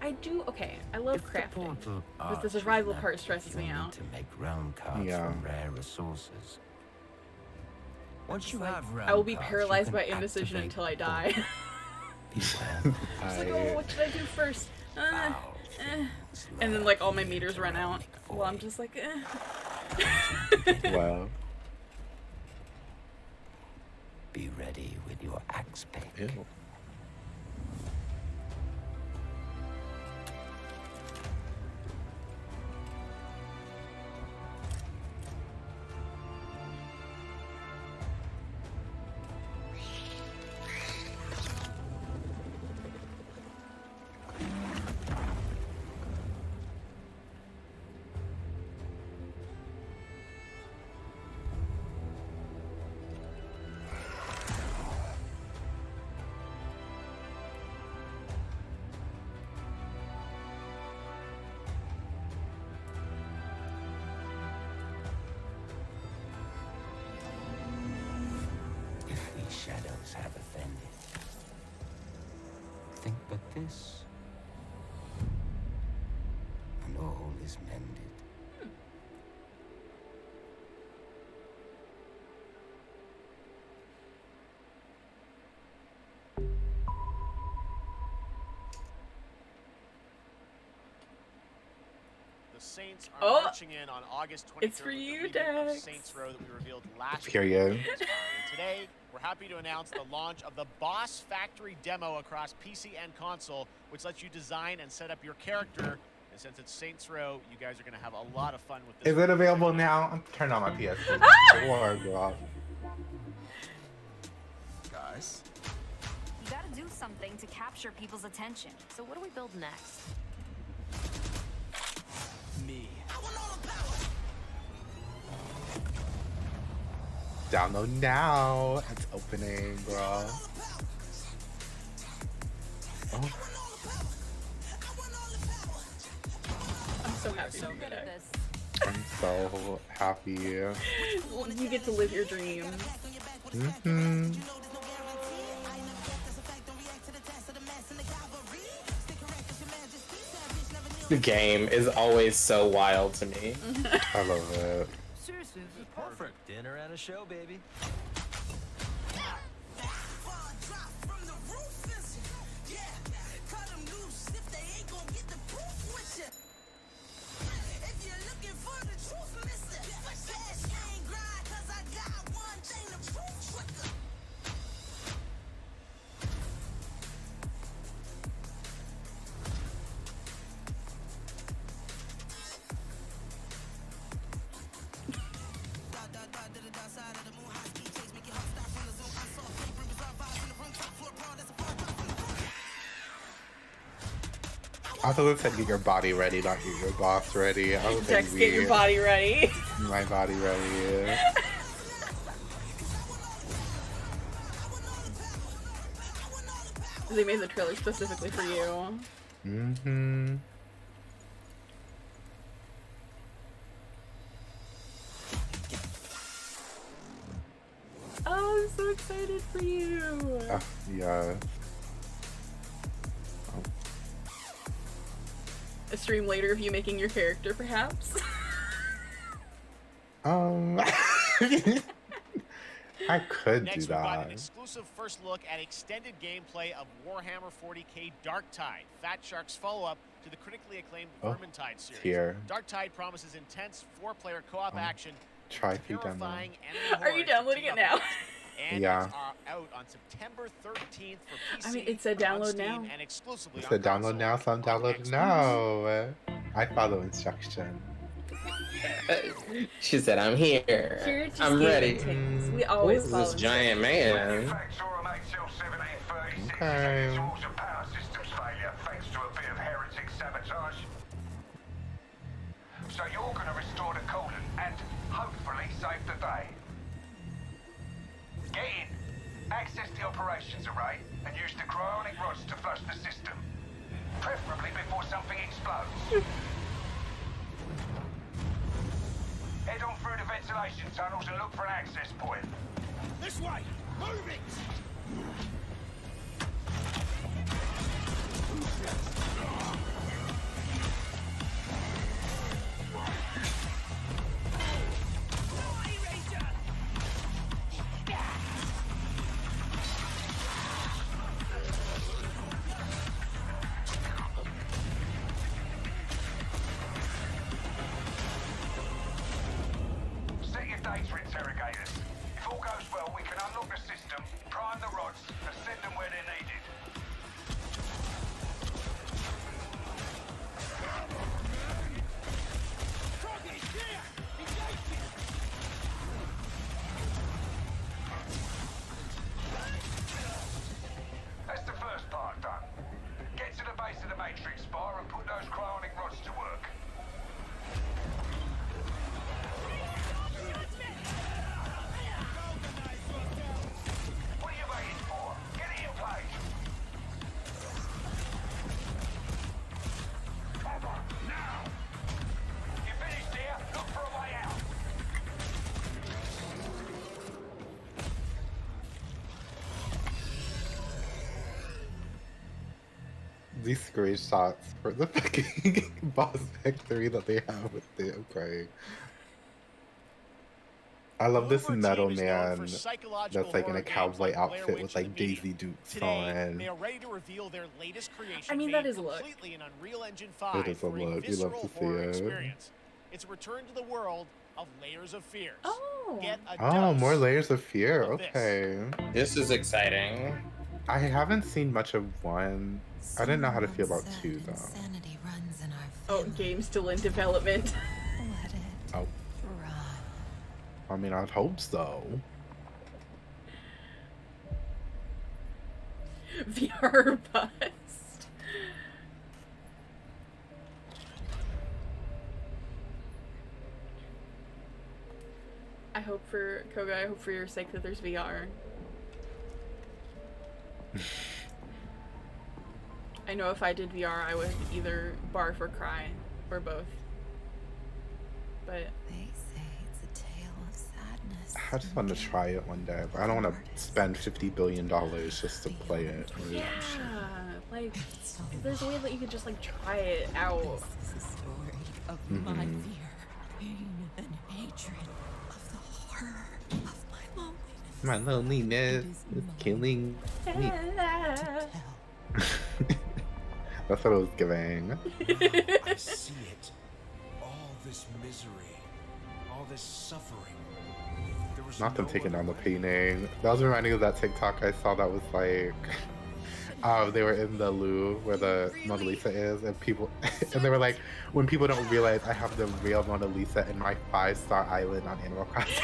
I do, okay, I love If the crafting, portal but the arches survival that part stresses me you'll need out. to make realm cards Yeah. from rare resources. Once you have realm I will be cards, you paralyzed can by indecision activate until I die. Beware. It's like, oh, what should I do first? And then, like, all my meters run out. Well, I'm just like, Wow. Be ready with your axe pick. Ew. If these shadows have offended, think but this, and all is mended. The Saints are Oh, marching in on August 23rd. it's for with the you, remake of Dex. Saints Row that we revealed last Period. year. And today, we're happy to announce the launch of the Boss Factory demo across PC and console, which lets you design and set up your character. And since it's Saints Row, you guys are going to have a lot of fun with this. Is it available now? I'm turning on my PS4. Girl. Guys? You gotta do something to capture people's attention. So what do we build next? Me. Download now. It's opening, bro. Oh. I'm so happy. So good at this. I'm so happy. You get to live your dreams. Mm-hmm. The game is always so wild to me. I love it. Seriously, this is perfect. Dinner and a show, baby. I thought it said get your body ready, not get your boss ready. I was Dex, like, get your body ready. My body ready. They made the trailer specifically for you. Mm-hmm. Oh, I'm so excited for you. Yeah. A stream later of you making your character, perhaps? I could Next, do we've got that. an exclusive first look at extended gameplay of Warhammer 40k Darktide, Fat Shark's follow-up to the critically acclaimed Vermintide series. Here. Darktide promises intense 4-player co-op action, Try if you demo. terrifying enemy Are you hordes downloading to it team up now? with. And Yeah. it's out on September 13th for PC. I mean, it said on download Steam, now. And exclusively It on said download console. now, so I'm downloading now. I follow instruction. She said, "I'm here. Here at I'm ready." Tingz. We always Who's follow this giant man? Okay. Power systems failure thanks to a bit of heretic sabotage. So you're going to restore the coolant and hopefully save the day. Get in, access the operations array, and use the cryonic rods to flush the system. Preferably before something explodes. Head on through the ventilation tunnels and look for an access point. This way! Move it! Set your data interrogators. If all goes well, we can unlock the system, prime the rods, and send them where they're needed. That's the first part done. Get to the base of the Matrix bar and put those cryonic rods to work. What are you waiting for? Get it in place! Now! You finished here? Look for a way out! These screenshots for the fucking boss victory that they have with the crying. I love this metal man that's like in a cowboy outfit with like Daisy Dukes Today, they on. are ready to reveal their latest creation. I mean, made that is a look. completely in Unreal Engine 5 It is a for look. You love visceral to see horror it. experience. It's a return to the world of Layers of Fears. Oh. Get a Oh, dose more layers of fear. of this. Okay. This is exciting. I haven't seen much of one. I didn't know how to feel about two though. Insanity runs in our Oh, game still in development. Let it Oh, run. I mean, I'd hope so. VR bust. I hope for Koga, I hope for your sake that there's VR. I know if I did VR, I would either barf or cry, or both. But They say it's a tale of sadness. I just want to try it one day, but I don't want to spend $50 billion just to play it. yeah, like there's a way that you could just like try it out. This is the story of my fear, pain, and hatred, of the horror of my loneliness. My loneliness is killing me. That's what it was giving. I see it. All this misery, all this suffering. There was Not them no taking other down the way. painting. That was reminding of that TikTok I saw that was like, they were in the Louvre where the Mona Lisa is, and people, and they were like, when people don't realize I have the real Mona Lisa in my 5-star island on Animal Crossing.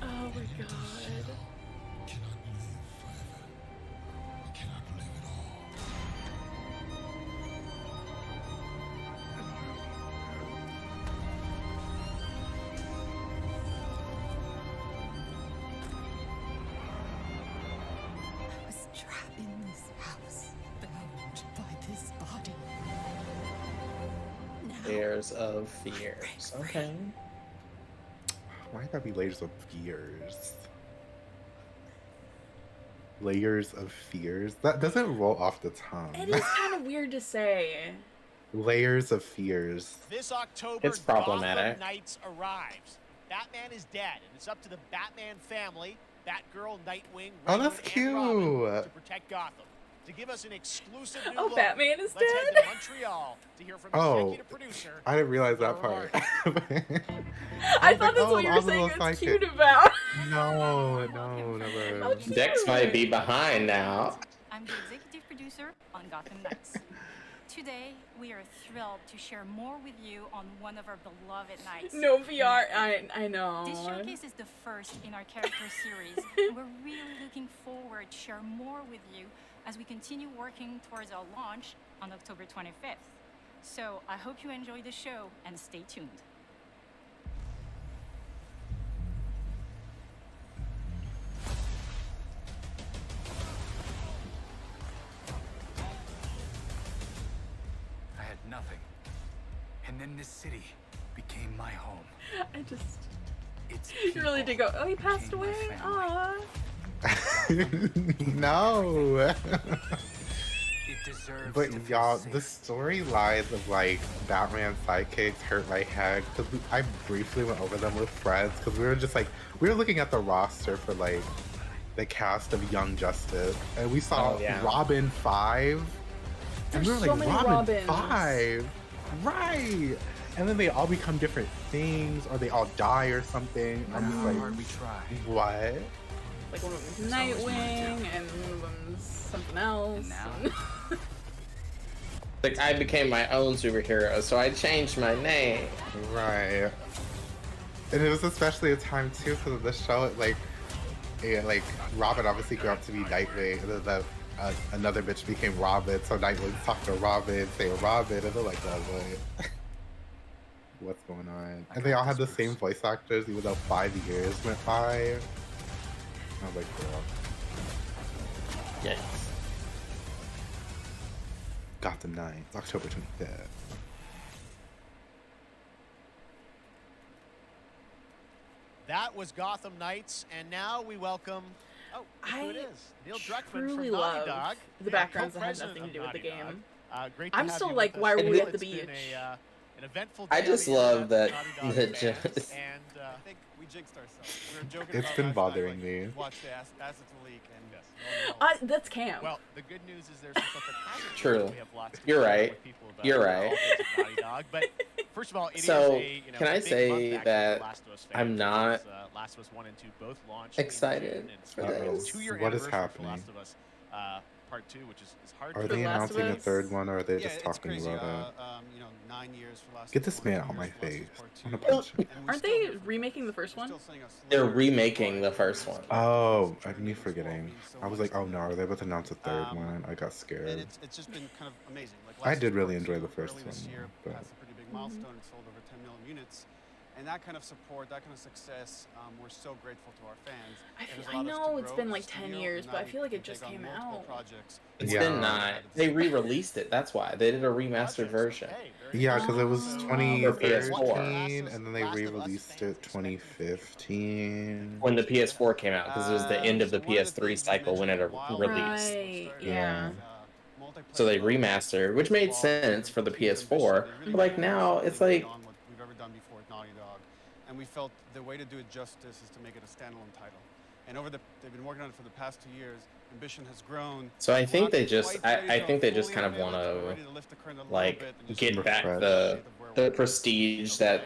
Oh my god. I was trapped in this house, bound by this body. Layers of fears. Okay. Why gotta be layers of fears? Layers of fears? That doesn't roll off the tongue. It is kind of weird to say. Layers of fears. This October, It's problematic. Gotham Knights arrives. Batman is dead, and it's up to the Batman family, Batgirl, Nightwing, Oh, that's Raven, and Robin cute. to protect Gotham. To give us an exclusive new Oh, look, Batman is let's dead? head to Montreal to hear from Oh, executive producer. I didn't realize that Laura part. I thought that's what you were saying it was cute about. No, never. Dex might be behind now. I'm the executive producer on Gotham Knights. Today, we are thrilled to share more with you on one of our beloved nights. No VR, I know. This showcase is the first in our character series, and we're really looking forward to share more with you as we continue working towards our launch on October 25th. So I hope you enjoy the show and stay tuned. I had nothing. And then this city became my home. I just. It's You really did go, oh, he passed away? Aww. No. It deserves But to feel y'all, safe. the storylines of like Batman sidekicks hurt my head because I briefly went over them with friends because we were just like we were looking at the roster for like the cast of Young Justice and we saw Oh, yeah. Robin 5 and There's we were so like many Robin Robins. 5, right? And then they all become different things or they all die or something. I'm just like, hard we try. what? Like one of them's Nightwing, and one of them's something else. Like I became my own superhero, so I changed my name. Right. And it was especially a time too because of the show. Like Robin obviously grew up to be Nightwing, and then another bitch became Robin. So Nightwing's talking to Robin, saying Robin, and they're like, "Oh, what? What's going on?" And they all had the same voice actors, even though 5 years went by. I was like, "Girl." Yes. Gotham Knights, October 25th. That was Gotham Knights, and now we welcome. Oh, look who it is? Neil Druckmann from truly Naughty love Dog. the backgrounds that have nothing to do with the game. Great to I'm have still you like, with why us. were we at It's the been beach? an An eventful I day just on the love internet that for Naughty the Dog fans, and I think we jinxed ourselves. We were joking It's about been last bothering night, me. like, watch the assets leak and That's camp. Well, the good news is there's some stuff that hasn't True. leaked. We have lots to You're share right. with people about You're all right. things at Naughty Dog. But first of all, it So, is a can I big say month, actually, that for Last of Us fans. I'm not Last of Us 1 and 2 both launched excited in June, and for it's this? 2-year What is anniversary happening? for Last of Us Part 2, which is hard Are to they The Last of announcing a Us? third one, or are they yeah, just it's talking crazy. about it? 9 years for Last Get of Us this 1, man 2 out my years for Last of face. Us Part I wanna 2, punch him. and we're Aren't still they here for remaking the first one? still saying us They're years remaking the apart. first one. Oh, I'm forgetting. I was like, oh no, are they about to announce a third one? I got And scared. it's just been kind of amazing. Like I Last did of Us really Part enjoy 2 the first early this one, year but passed a pretty big milestone and sold over 10 million units. And that kind of support, that kind of success, we're so grateful to our fans. I know it's been like 10 years, but I feel like it just came out. It's Yeah. been 9. They re-released it. That's why they did a remastered version. Yeah, because it was For 2013, PS4 and then they re-released it 2015. when the PS4 came out, because it was the end of the PS3 cycle when it released. Right. Yeah. So they remastered, which made sense for the PS4. But like now, it's like Beyond what we've ever done before at Naughty Dog, and we felt the way to do it justice is to make it a standalone title. And they've been working on it for the past 2 years. Ambition has grown. So I We're think not they just, quite ready I to think they just fully kind of unveil want it, so we're to ready to lift the curtain a little like bit and just get back refresh. the prestige that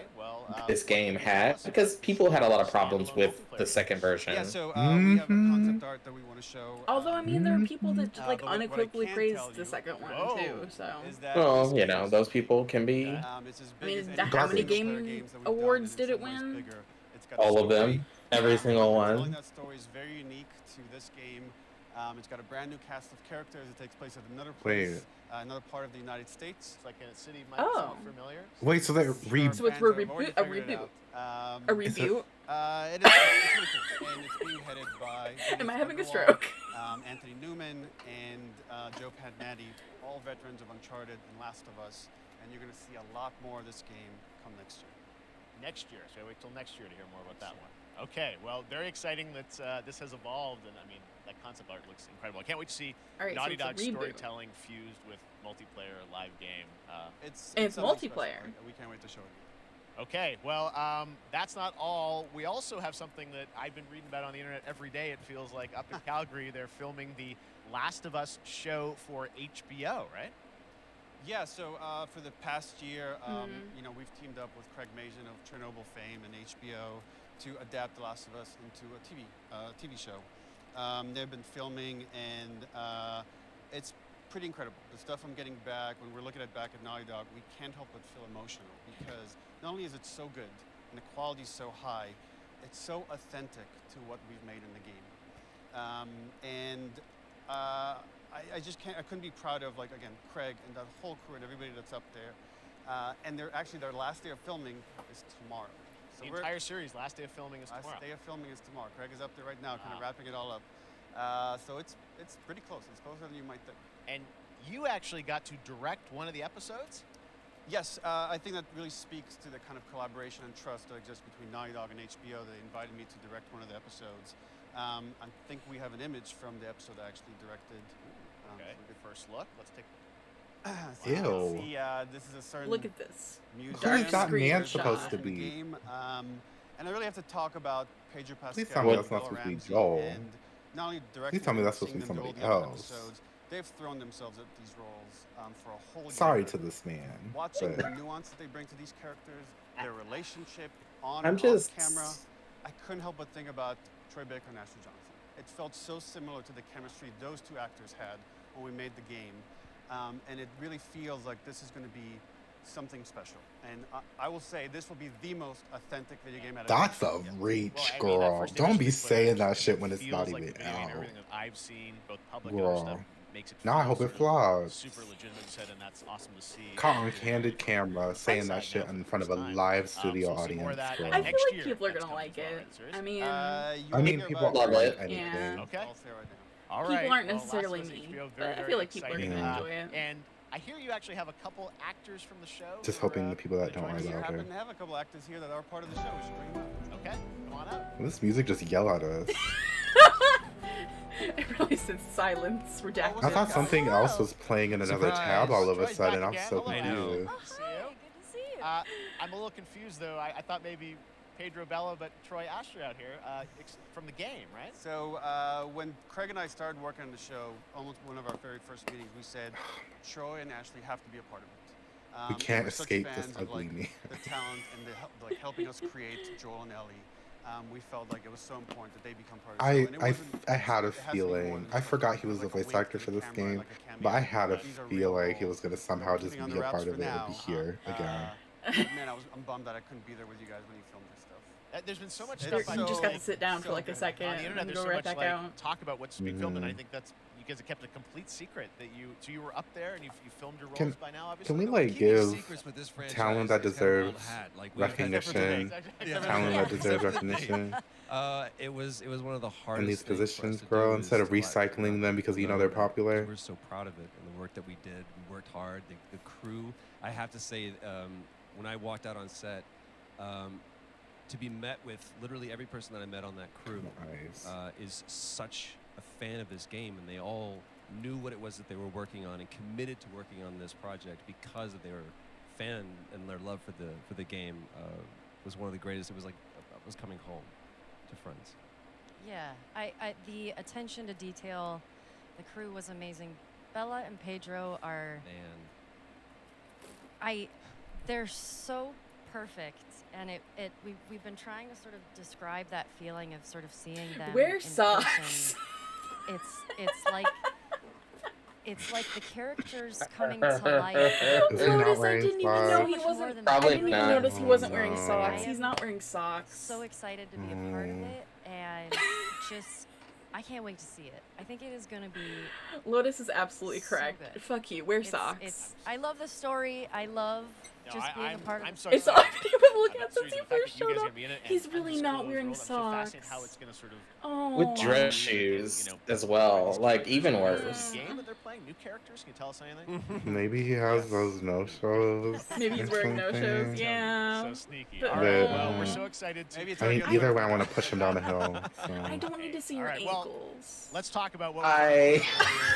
this game had, because people had a lot of problems with the second version. Yeah, so we have a concept art that we want to show. Although, I mean, there are people that like but what I unequivocally can praised tell the you second one too. So. is that Well, this you know, those people can be it's as I big mean, as any how many single player game games that we've done, awards and did in it some ways win? bigger. It's got a all of story. them, every single Telling one. that story is very unique to this game. It's got a brand new cast of characters. It takes place at another place, another part of the United States. It's like in a city might sound familiar. Wait, so they're So it's a reboot. A reboot. A reboot. It is it's really cool, and it's being headed by Am I Dennis having a Agarwal, stroke? Anthony Newman and Joe Padnatti, all veterans of Uncharted and Last of Us, and you're going to see a lot more of this game come next year. Next year, so I wait till next year to hear more about that one. Okay, well, very exciting that this has evolved, and I mean, that concept art looks incredible. I can't wait to see All right, so Naughty it's a Dog reboot. storytelling fused with multiplayer live game. It's And it's something special. multiplayer. We can't wait to show it. Okay, well, that's not all. We also have something that I've been reading about on the internet every day. It feels like up in Calgary, they're filming the Last of Us show for HBO, right? Yeah, so for the past year, you know, we've teamed up with Craig Mazin of Chernobyl fame and HBO to adapt The Last of Us into a TV show. They've been filming, and it's pretty incredible. The stuff I'm getting back, when we're looking at back at Naughty Dog, we can't help but feel emotional, because not only is it so good and the quality is so high, it's so authentic to what we've made in the game. I just can't, I couldn't be proud of, like, again, Craig and that whole crew and everybody that's up there. And their last day of filming is tomorrow. So The entire series, last day of filming is tomorrow. Last day of filming is tomorrow. Craig is up there right now, kind of wrapping it all up. So it's pretty close. It's closer than you might think. And you actually got to direct one of the episodes? Yes, I think that really speaks to the kind of collaboration and trust that exists between Naughty Dog and HBO. They invited me to direct one of the episodes. I think we have an image from the episode I actually directed. Okay, good first look. Let's take. Ew. Yeah, this is a certain. Look at this. Music Who is that man shot supposed to in the be? game. And I really have to talk about Pedro Pascal. Please tell me that's Bella not supposed to be Ramsey, Joel. And not only directing Please tell me them, that's supposed to seeing be them do somebody all the other else. episodes, they've thrown themselves at these roles for a whole Sorry year. to this man. Watching but- the nuance that they bring to these characters, their relationship on I'm and just- off camera, I couldn't help but think about Troy Baker and Ashley Johnson. It felt so similar to the chemistry those two actors had when we made the game. And it really feels like this is going to be something special. And I will say this will be the most authentic video game That's adaptation. a reach, Well, I mean, that girl. first Don't image be we put out saying that just shit when it's feels not like even the video game, out. everything that I've seen, both public and other stuff, Girl. makes it Now I feel hope it sort of flops. super legitimate, you said, and that's awesome to see. Caught on candid camera saying that shit in front of a live studio so we'll see more of audience. that girl. I feel next like year. people are That's gonna coming like as well, it. right? Seriously? I mean, I mean, people Love like it. anything. Yeah. Okay. I'll say right now. All people right. aren't well, necessarily Last of Us me, HBO, but I very, feel like people are exciting. gonna enjoy it. And I hear you actually have a couple actors from the show. Just who are, hoping the people that don't joining like us We here. that. happen Okay. to have a couple actors here that are part of the show. We should bring them up. Okay, come on out. This music just yell at us. It really says silence redacted. I thought something else was playing in another Surprise. tab all of a Troy's sudden. back I'm again. so Hello. confused. Good to see you. I'm a little confused though. I thought maybe Pedro Bella, but Troy Asher out here from the game, right? So when Craig and I started working on the show, almost one of our very first meetings, we said Troy and Ashley have to be a part of it. We can't we're such escape fans this of, ugly like, man. the talent and like helping us create Joel and Ellie. We felt like it was so important that they become part of the show. And it wasn't- I had a it has to be more feeling. than I just forgot like he was the a voice wink actor to for the this camera, game, like a cameo. but I had a These are feel real like he roles. was gonna We're somehow just keeping on be the a wraps part for of it or now. be here again. Man, I'm bummed that I couldn't be there with you guys when you filmed your stuff. There's been so much It's stuff. You just got to like, sit down for so like a good. second On the internet, and there's go so right much back like out. talk about what's being filmed, and I think that's you guys have kept a complete secret that you were up there and you filmed your roles Can, by now. Obviously, can we No, like keeping give secrets with this franchise talent that is kind of old deserves hat. Like, recognition, talent that deserves recognition It was one of the hardest in these things for us positions, to bro, do instead is of to let recycling them because you know know they're that popular? we're so proud of it and the work that we did. We worked hard. The crew. I have to say, when I walked out on set, to be met with literally every person that I met on that crew is such a fan of this game, and they all knew what it was that they were working on and committed to working on this project because of their fan and their love for the game was one of the greatest. It was like I was coming home to friends. Yeah, the attention to detail, the crew was amazing. Bella and Pedro are they're so perfect, and we've been trying to sort of describe that feeling of sort of seeing them. Wear in socks. person. It's like the characters coming to life. Lotus, I didn't even know he wasn't. I didn't even notice he wasn't wearing No. socks. He's not wearing socks. So excited to be a part of it, and just I can't wait to see it. I think it is gonna be. Lotus is absolutely so correct. good. Fuck you. Wear socks. I love the story. I love just being a part of it. so It's excited. all people looking at since he The fact first that you showed guys are up. gonna be in it, and He's really not undisclosed wearing roles. I'm so socks. fascinated how it's gonna sort of Oh. With dress shoes as well, like even worse. game that they're playing, new characters. Can you tell us anything? Maybe he has those no-shows. Maybe he's or wearing no-shows. something. Yeah. So sneaky. But- All right. Well, we're so excited. To I mean, either way, I want to push him down the hill. So. I don't need to see your All right, well, ankles. let's talk about what I-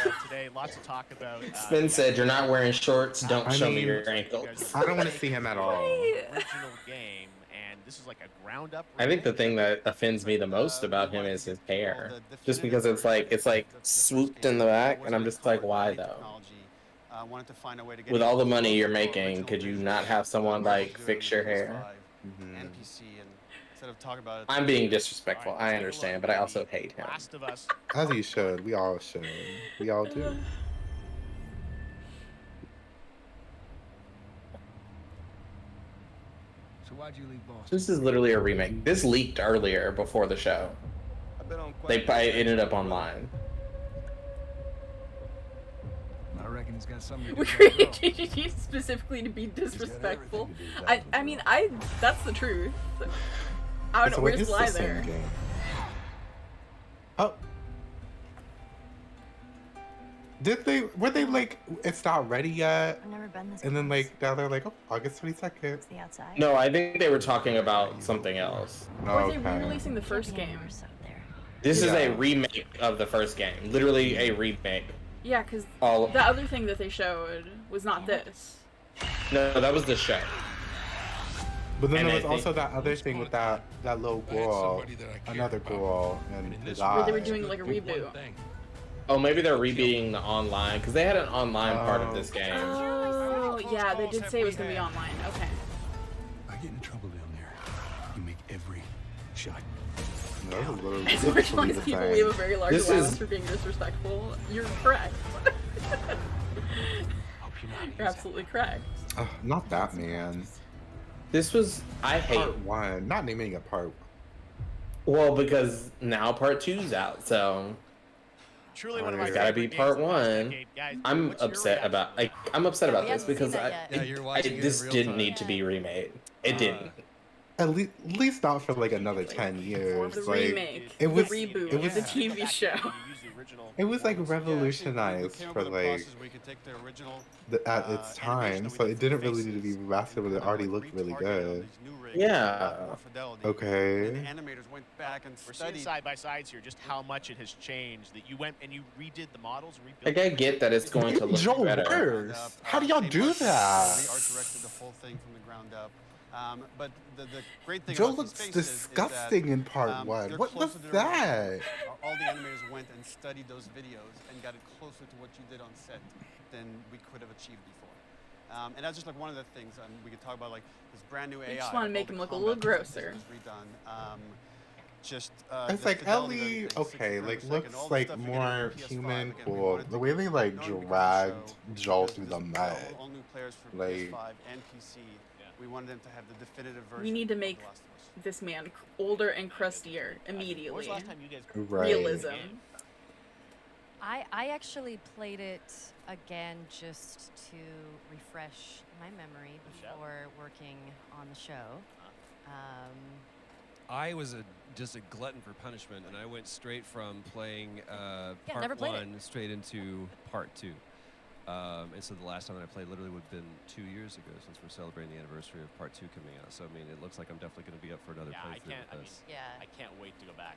we're today. Lots to talk about. Spin said, "You're not wearing shorts. Don't I show me mean, your ankles." I don't want to see him at all. Original game, and this is like a ground up. I think the thing that offends me the most about him is his hair. Just because it's like swooped in the back, and I'm just like, why though? Wanted to find a way to get With all the money you're making, could you not have someone like fix your hair? NPC and instead of talking about it. I'm being disrespectful. I understand, but I also hate him. Last of Us. As you should. We all should. We all do. So why'd you leave Boston? This is literally a remake. This leaked earlier before the show. It ended up online. I reckon he's got something to do We with that girl. created GGG specifically to be disrespectful. everything to do with that I mean, that's the truth. I don't know, Wait, where's it's the lie same there? game. Oh. Were they like, it's not ready yet? I've never been this And then like, now they're like, oh, August 22nd. the outside. No, I think they were talking about something else. Or are they re-releasing the first game? This is a remake of the first game. Literally a remake. Yeah, because All- the other thing that they showed was not this. No, that was the show. But then And there I was think- also that other thing with that little girl, another girl, and the guy. Where they were doing like a reboot. Oh, maybe they're rebooting the online because they had an online part of this game. Oh, yeah, they did say it was going to be online. Okay. I get in trouble down there. You make every shot. That was literally As much literally as the people same. we have a very large This allowance is- for being disrespectful, you're correct. You're absolutely correct. Ugh, not that man. This was I hate. Part 1. Not naming it part. Well, because now part 2's out, so Truly one of my it's gotta be favorite part games of the last 1. decade. Guys, I'm what's your upset reaction? about I'm upset about We this haven't because seen that yet. Yeah, you're watching it in this real didn't time. need to be remade. It didn't. At least not for like another 10 years. The like, remake, it was, the reboot, it was, the TV show. original. It was like performance. Yeah, actually, we revolutionized came up for with a like process where you could take the original at its animation time, that we so did it for the didn't really need to be faces remastered, but it kind of already like looked really retarget it on good. these new rigs with a lot Yeah. more fidelity. Okay. And the animators went back and We're seeing studied. side by sides here just how much it has changed. That you went and you redid the models and rebuilt. Like I get that it's going to look Joel better. Worse. How do y'all do that? Re-art directed the whole thing from the ground up. But the great thing Joe about looks these faces disgusting in part is that, one. they're What was closer to their that? original. All the animators went and studied those videos and got it closer to what you did on set than we could have achieved before. And that's just like one of the things we could talk about, like this brand new AI. You just want to make all him the look a little combat systems grosser. was redone. It's the like fidelity of Ellie, everything, 60 okay, frames like a second, all looks the like stuff you're getting more on PS5. human. Again, we Cool. wanted The to way they like knowing because of the dragged show, Joel there's through the like mud. all new players for Like, PS5 and PC. We wanted them to have the definitive version. We need to of make The Last of Us. this man older and crustier immediately. When was the last time you guys Right. Realism. I actually played it again just to refresh my memory before working on the show. I was just a glutton for punishment, and I went straight from playing never part played it. one straight into part two. And so the last time that I played literally would have been 2 years ago, since we're celebrating the anniversary of part two coming out. So I mean, it looks like I'm definitely going to be up for another playthrough with this. I can't wait to go back.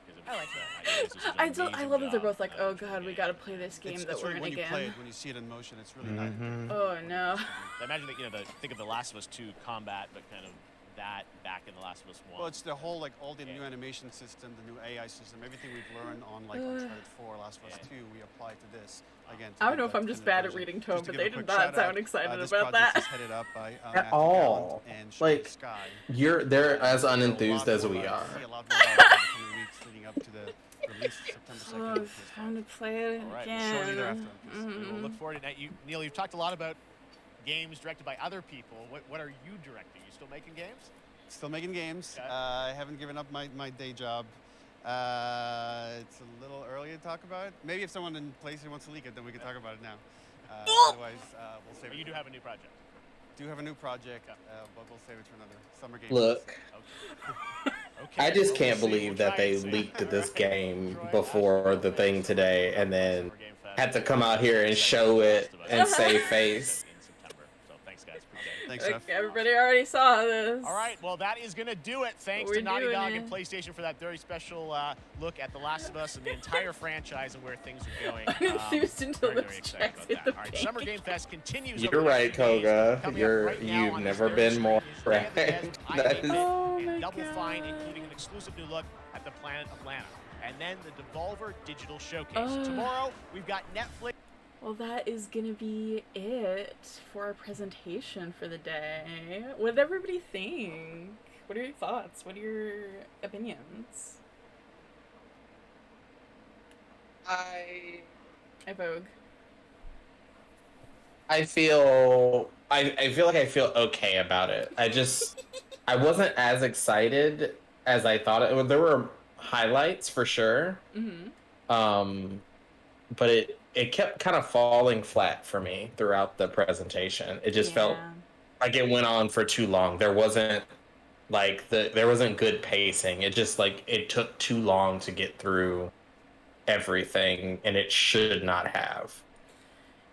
I love that they're both like, oh god, we gotta play this game that It's we're really in when you play again. it, when you see it in motion, it's really nice. Oh no. I imagine that think of the Last of Us 2 combat, but kind of that back in the Last of Us 1. Well, it's the whole like all the new animation system, the new AI system, everything we've learned on like Uncharted 4, Last of Us 2, we apply to this again. I don't know if I'm just bad at reading tone, but they did not sound excited this about project that. is headed up by At Matthew all. Gallant and Sean Like Sky. they're as unenthused as we See are. a lot more about it in the coming weeks leading up to the release September 2nd. Oh, it's time to play it All right, again. we'll show you thereafter. We will look forward to that. Neil, you've talked a lot about games directed by other people. What are you directing? You still making games? Still making games. Okay. I haven't given up my day job. It's a little early to talk about it. Maybe if someone in PlayStation wants to leak it, then we can talk about it now. Otherwise, we'll save it. But you do have a new project. Do have a new project, but we'll save it for another summer game. Look, Okay. I just Well, can't we'll see. believe We'll that try they and see. leaked this game before the thing today, and then had to come out here and show it and save face. In September. So thanks, guys. Appreciate it. Thanks, Like, Jeff. everybody already saw this. All right, well, that is going to do it. Thanks We're to Naughty doing Dog it. and PlayStation for that very special look at The Last of Us and the entire franchise and where things are going. Enthused until very, this very excited checks about hit that. the All right, bank. Summer Game Fest continues. You're over the right, next few days. Koga. Coming up right now You've on never this very been more screen is Day of the Dead, correct. That is. Oh my Double God. Fine, including an exclusive new look at the Planet Atlanta. And then the Devolver Digital Showcase. Tomorrow, we've got Netflix. Well, that is gonna be it for our presentation for the day. What did everybody think? What are your thoughts? What are your opinions? I Vogue. I feel like I feel okay about it. I wasn't as excited as I thought it. There were highlights for sure. Mm-hmm. But it kept kind of falling flat for me throughout the presentation. It just felt like it went on for too long. There wasn't good pacing. It just it took too long to get through everything, and it should not have.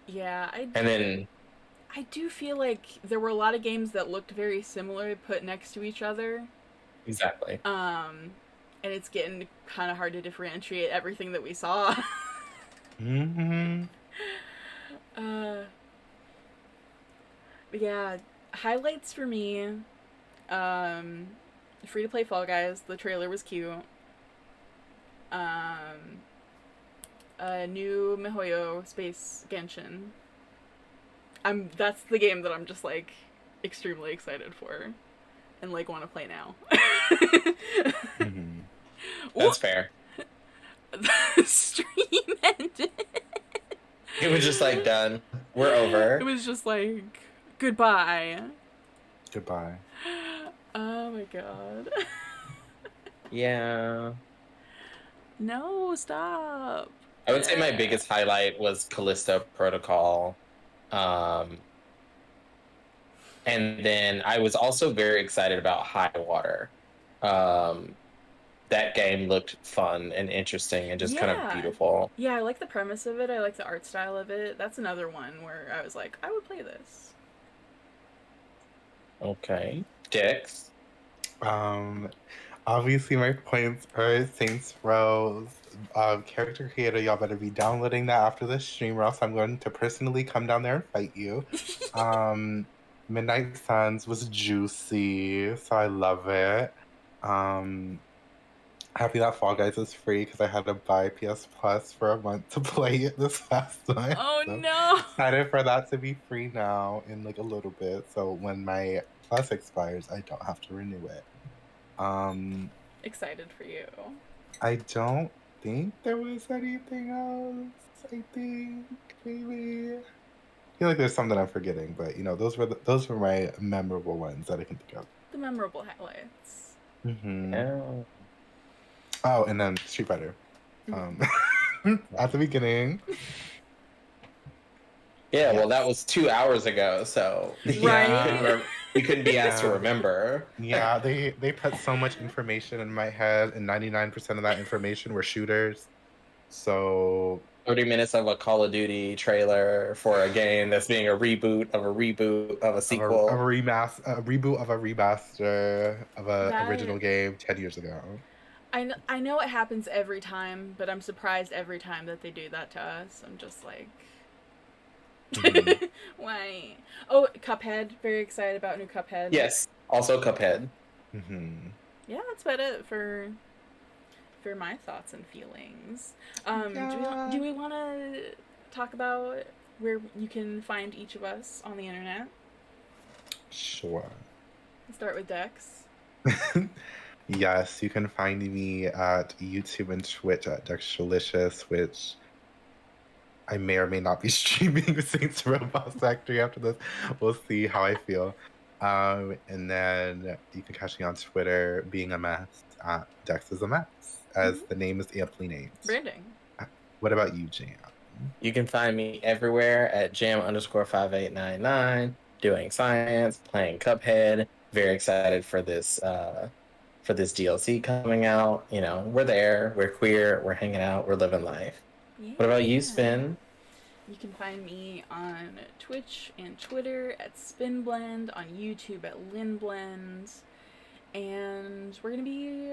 Yeah, I do feel like there were a lot of games that looked very similar put next to each other. Exactly. And it's getting kind of hard to differentiate everything that we saw. Mm-hmm. Yeah, highlights for me. Free to play Fall Guys. The trailer was cute. New MiHoYo Space Genshin. That's the game that I'm just extremely excited for, and want to play now. Mm-hmm. That's fair. The stream ended. It was just done. We're over. It was just goodbye. Goodbye. Oh my god. Yeah. No, stop. I would say my biggest highlight was Callisto Protocol. And then I was also very excited about High Water. that game looked fun and interesting and just kind of Yeah. beautiful. Yeah, I like the premise of it. I like the art style of it. That's another one where I was like, I would play this. Okay. Dex. Obviously my points are Saints Row's character creator. Y'all better be downloading that after this stream, or else I'm going to personally come down there and fight you. Midnight Suns was juicy, so I love it. Happy that Fall Guys is free because I had to buy PS Plus for a month to play it this past month. Oh So no! excited for that to be free now in like a little bit. So when my Plus expires, I don't have to renew it. Excited for you. I don't think there was anything else. I think maybe. I feel like there's something I'm forgetting, but you know, those were my memorable ones that I can think of. The memorable highlights. Oh. Oh, and then Street Fighter. At the beginning. Yeah, well, that was 2 hours ago, so Right? you couldn't be asked to remember. Yeah, they put so much information in my head, and 99% of that information were shooters. So 30 minutes of a Call of Duty trailer for a game that's being a reboot of a sequel. a reboot of a remaster of a original game 10 years ago. I know it happens every time, but I'm surprised every time that they do that to us. I'm just like, why? Oh, Cuphead. Very excited about new Cuphead. Yes, also Cuphead. Yeah, that's about it for my thoughts and feelings. Do we want to talk about where you can find each of us on the internet? Sure. Let's start with Dex. Yes, you can find me at YouTube and Twitch at Dextralicious, which I may or may not be streaming Saints Row Boss Factory after this. We'll see how I feel. And then you can catch me on Twitter, being a mess, at Dex is a mess, as the name is amply named. Branding. What about you, Jam? You can find me everywhere at jam_5899, doing science, playing Cuphead. Very excited for this DLC coming out. You know, we're there, we're queer, we're hanging out, we're living life. Yeah. What about you, Spin? You can find me on Twitch and Twitter at SpinBlend, on YouTube at LinBlend, and we're gonna be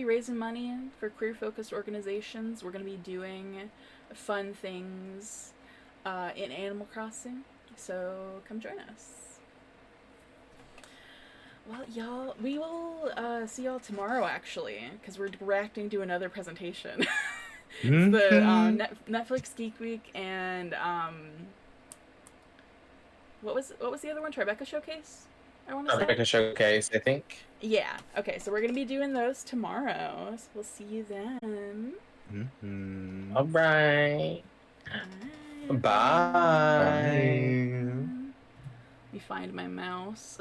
raising money for queer-focused organizations. We're gonna be doing fun things in Animal Crossing, so come join us. Well, y'all, we will see y'all tomorrow, actually, because we're reacting to another presentation. It's the Netflix Geek Week and what was the other one? Tribeca Showcase? I want to say. Tribeca Showcase, I think. Yeah. Okay, so we're gonna be doing those tomorrow. So we'll see you then. All right. Bye. Let me find my mouse.